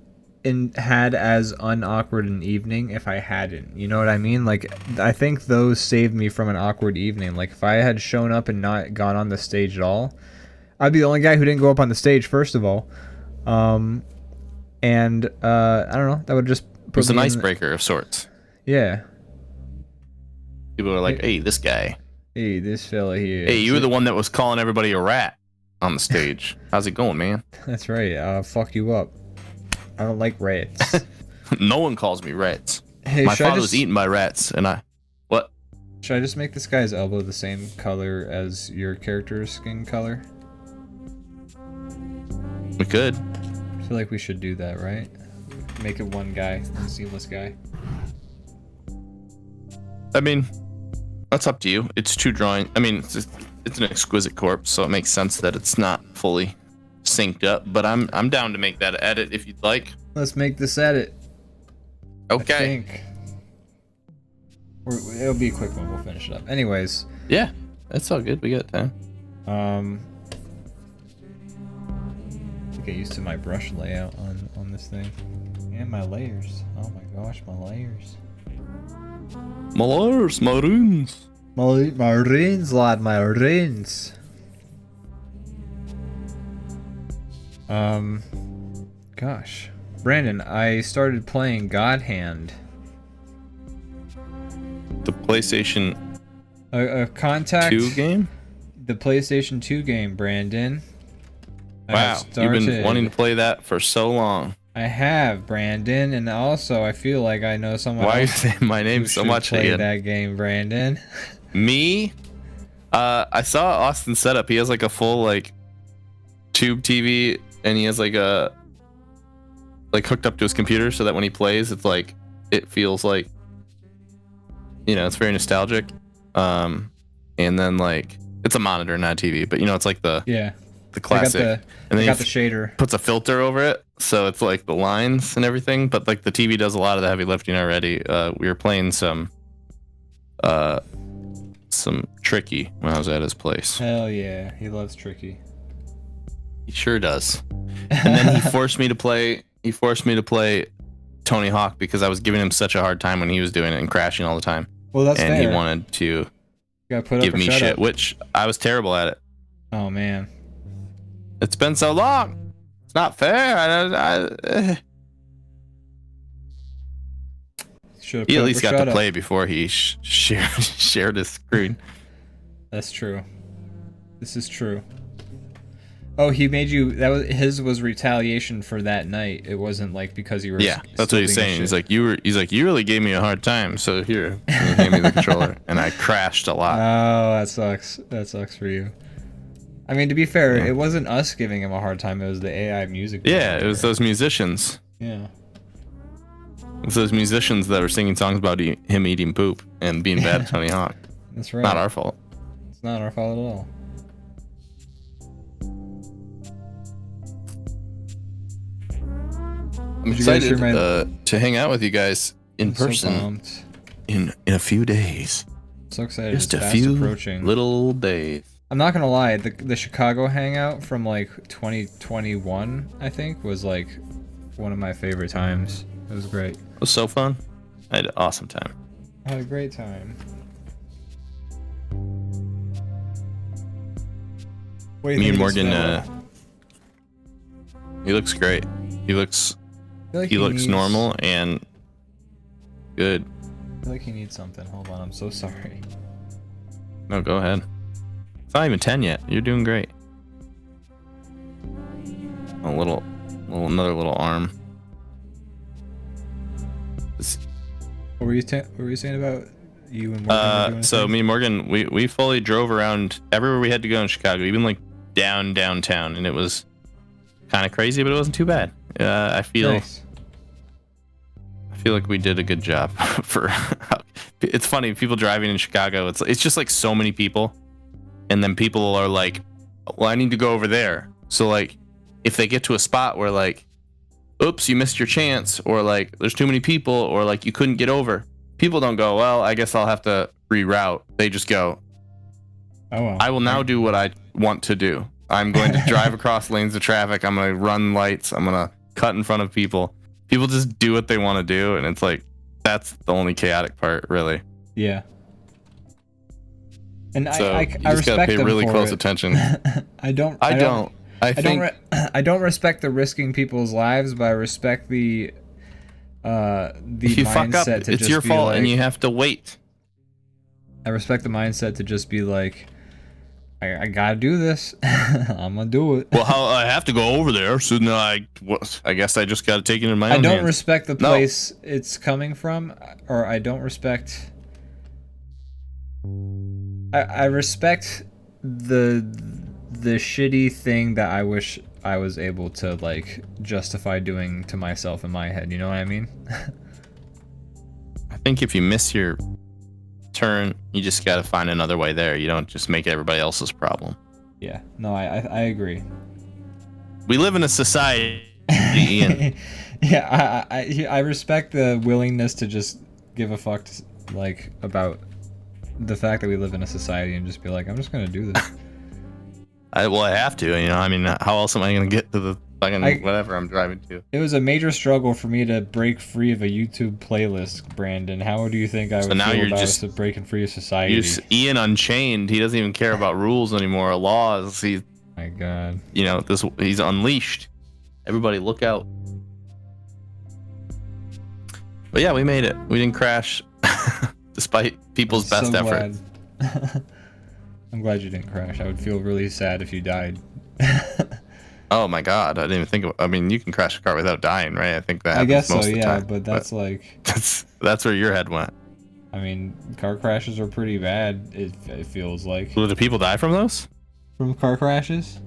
had as unawkward an evening if I hadn't. You know what I mean? Like, I think those saved me from an awkward evening. Like, if I had shown up and not gone on the stage at all, I'd be the only guy who didn't go up on the stage, first of all. And I don't know, that would just put it's an icebreaker of sorts. Yeah. People are like, hey, this guy. Hey, this fella here. Hey, you were the one that was calling everybody a rat on the stage. How's it going, man? That's right. I'll fuck you up. I don't like rats. No one calls me rats. Hey, my father was eaten by rats, and what? Should I just make this guy's elbow the same color as your character's skin color? We could. I feel like we should do that, right? Make it one guy, one seamless guy. I mean, that's up to you. It's two drawing. I mean, it's an exquisite corpse, so it makes sense that it's not fully synced up. But I'm down to make that edit if you'd like. Let's make this edit. Okay. I think. It'll be a quick one. We'll finish it up. Anyways. Yeah, that's all good. We got time. Get used to my brush layout on this thing. And my layers. Oh my gosh, my layers. My layers, my runes. My runes, lad, my runes. Gosh. Brandon, I started playing God Hand. The PlayStation Contact 2 game? The PlayStation 2 game, Brandon. Wow, you've been wanting to play that for so long. I have, Brandon, and also I feel like I know someone. Why are you saying my name so much? Play that game, Brandon. Me? I saw Austin's setup. He has like a full like tube TV, and he has like hooked up to his computer, so that when he plays, it's like it feels like, you know, it's very nostalgic. And then like it's a monitor, not a TV, but you know, it's like the classic. And then got the shader. Puts a filter over it, so it's like the lines and everything. But like the TV does a lot of the heavy lifting already. We were playing some some Tricky when I was at his place. Hell yeah, he loves Tricky. He sure does. And then he forced me to play. He forced me to play Tony Hawk because I was giving him such a hard time when he was doing it and crashing all the time. Well, that's and fair. he wanted to put give up me shut shit, up. which I was terrible at it. Oh man, it's been so long. It's not fair. He at least got to play before he shared his screen. That's true. This is true. Oh, he made you. That was his was retaliation for that night. It wasn't like because you were. Yeah, that's what he's saying. He's like you really gave me a hard time. So here, he gave me the controller, and I crashed a lot. Oh, that sucks. That sucks for you. I mean, to be fair, it wasn't us giving him a hard time. It was the AI music. Yeah, it was those musicians. Yeah. It was those musicians that were singing songs about him eating poop and being bad at Tony Hawk. That's right. Not our fault. It's not our fault at all. I'm excited to hang out with you guys in person in a few days. So excited! Just a few little days. I'm not gonna lie, the Chicago hangout from like 2021, I think, was like one of my favorite times. It was great. It was so fun. I had an awesome time. I had a great time. Me and Morgan, he looks great. He looks normal and good. I feel like he needs something. Hold on, I'm so sorry. No, go ahead. It's not even 10 yet. You're doing great. Another little arm. What were you saying about you and Morgan? So me and Morgan, we fully drove around everywhere we had to go in Chicago, even like downtown, and it was kind of crazy, but it wasn't too bad. I feel like we did a good job for. It's funny, people driving in Chicago. It's just like so many people, and then people are like, "Well, I need to go over there." So like, if they get to a spot where like, "Oops, you missed your chance," or like, "There's too many people," or like, "You couldn't get over," people don't go, "Well, I guess I'll have to reroute." They just go, "Oh well, I will now do what I want to do. I'm going to drive across lanes of traffic. I'm going to run lights. I'm going to cut in front of people." People just do what they want to do, and it's like that's the only chaotic part, really. Yeah. And so I you just gotta pay really close attention. I don't respect the risking people's lives, but I respect the if you fuck up, it's your fault, and you have to wait. I respect the mindset to just be like, I gotta do this. I'm gonna do it. Well, I have to go over there, so now I guess I just gotta take it in my own hands. I don't respect the place it's coming from, or I don't respect. I respect the shitty thing that I wish I was able to like justify doing to myself in my head. You know what I mean? I think if you miss your turn, you just got to find another way there. You don't just make it everybody else's problem. Yeah, no, I agree. We live in a society, Ian. Yeah, I respect the willingness to just give a fuck like about the fact that we live in a society and just be like, I'm just gonna do this. I have to, you know. I mean, how else am I gonna get to the fucking whatever I'm driving to? It was a major struggle for me to break free of a YouTube playlist, Brandon. How do you think I would feel about us breaking free of society? Ian Unchained. He doesn't even care about rules anymore, or laws. My God. You know, he's unleashed. Everybody, look out! But yeah, we made it. We didn't crash, despite people's best efforts. I'm glad you didn't crash. I would feel really sad if you died. Oh my God, I didn't even think of. I mean, you can crash a car without dying, right? I think that. I guess so, most of the time, but that's like. That's where your head went. I mean, car crashes are pretty bad. It feels like. Do people die from those? From car crashes?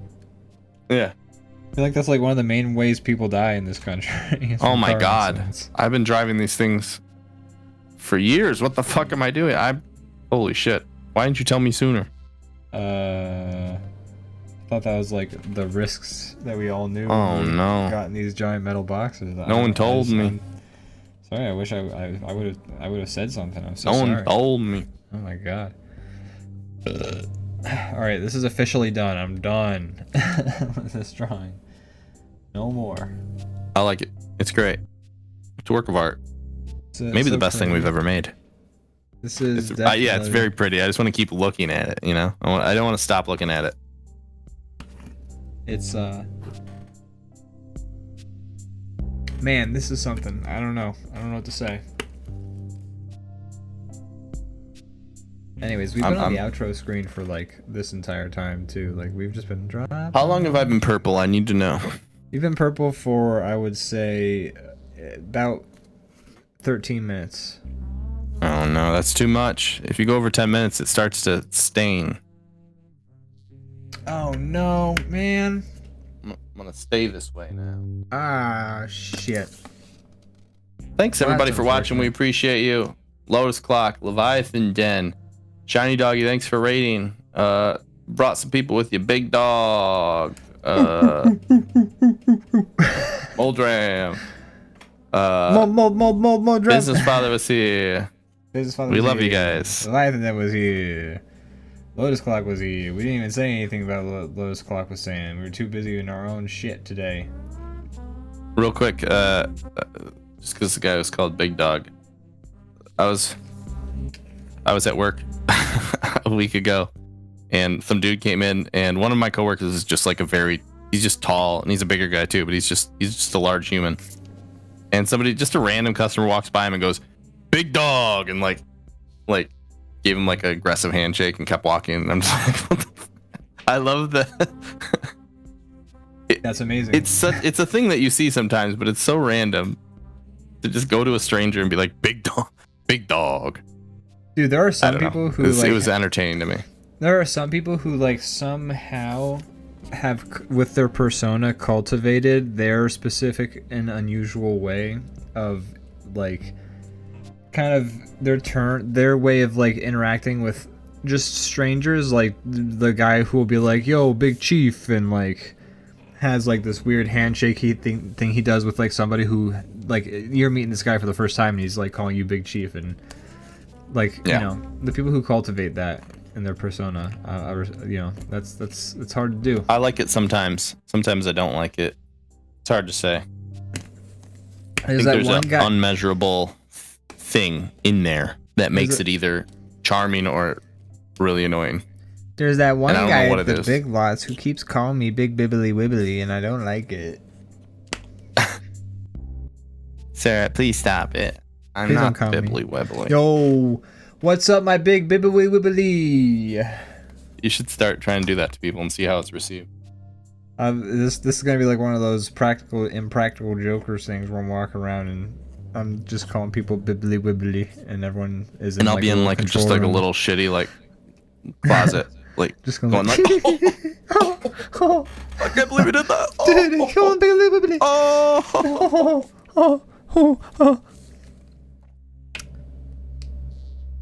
Yeah. I feel like that's like one of the main ways people die in this country. Oh my God, I've been driving these things for years. What the fuck am I doing? Holy shit! Why didn't you tell me sooner? I thought that was like the risks that we all knew. Oh no! Got in these giant metal boxes. No one told me. Sorry, I wish I would have said something. I'm so sorry. No one told me. Oh my God. All right, this is officially done. I'm done with this drawing. No more. I like it. It's great. It's a work of art. Maybe so the best thing we've ever made. This is yeah, it's very pretty. I just want to keep looking at it, you know? I don't want to stop looking at it. It's man, this is something. I don't know what to say. Anyways, we've been on the outro screen for like this entire time too. Like we've just been dropping. How long have I been purple? I need to know. You've been purple for, I would say, about 13 minutes. Oh no, that's too much. If you go over 10 minutes, it starts to stain. Oh no, man. I'm gonna stay this way now. Ah, shit. Thanks everybody for watching. We appreciate you. Lotus Clock, Leviathan Den, Shiny Doggy, thanks for rating. Brought some people with you. Big Dog. Moldram. Moldram. Business Father was here. We love you guys. Leviathan Den was here. Lotus Clock was here. We didn't even say anything about what Lotus Clock was saying. We were too busy in our own shit today. Real quick, just because the guy was called Big Dog. I was at work a week ago, and some dude came in, and one of my coworkers is just like he's just tall, and he's a bigger guy too, but he's just a large human. And just a random customer walks by him and goes, "Big Dog," and like gave him like an aggressive handshake and kept walking. And I'm just like, what the f-? I love that. That's amazing. It's a thing that you see sometimes, but it's so random to just go to a stranger and be like, "Big Dog, Big Dog." Dude, there are some people who it was entertaining to me. There are some people who like somehow have with their persona cultivated their specific and unusual way of like kind of their way of like interacting with just strangers, like the guy who will be like, "Yo, Big Chief," and like has like this weird handshake thing he does with like somebody who like you're meeting this guy for the first time and he's like calling you Big Chief, and like you know, the people who cultivate that in their persona, you know, it's hard to do. I like it sometimes. Sometimes I don't like it. It's hard to say. I think there's an unmeasurable thing in there that makes it either charming or really annoying. There's that one guy at the Big Lots who keeps calling me Big Bibbly Wibbly, and I don't like it. Sarah, please stop it. I'm not Bibbly Wibbly. Yo, what's up, my Big Bibbly Wibbly? You should start trying to do that to people and see how it's received. This is gonna be like one of those impractical jokers things where I'm walking around and I'm just calling people Bibbly Wibbly, and everyone is. And I'll be in like just like a little shitty like closet, like just going like. Oh, I can't believe he did that. Dude, come on, Bibbly Wibbly. Oh.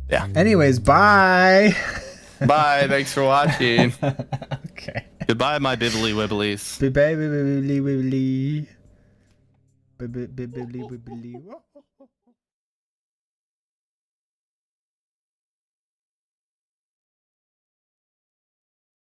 Yeah. Anyways, bye. Bye. Thanks for watching. Okay. Goodbye, my Bibbly Wibblies. Bye, Bibbly Wibbly. Bibbly Wibbly.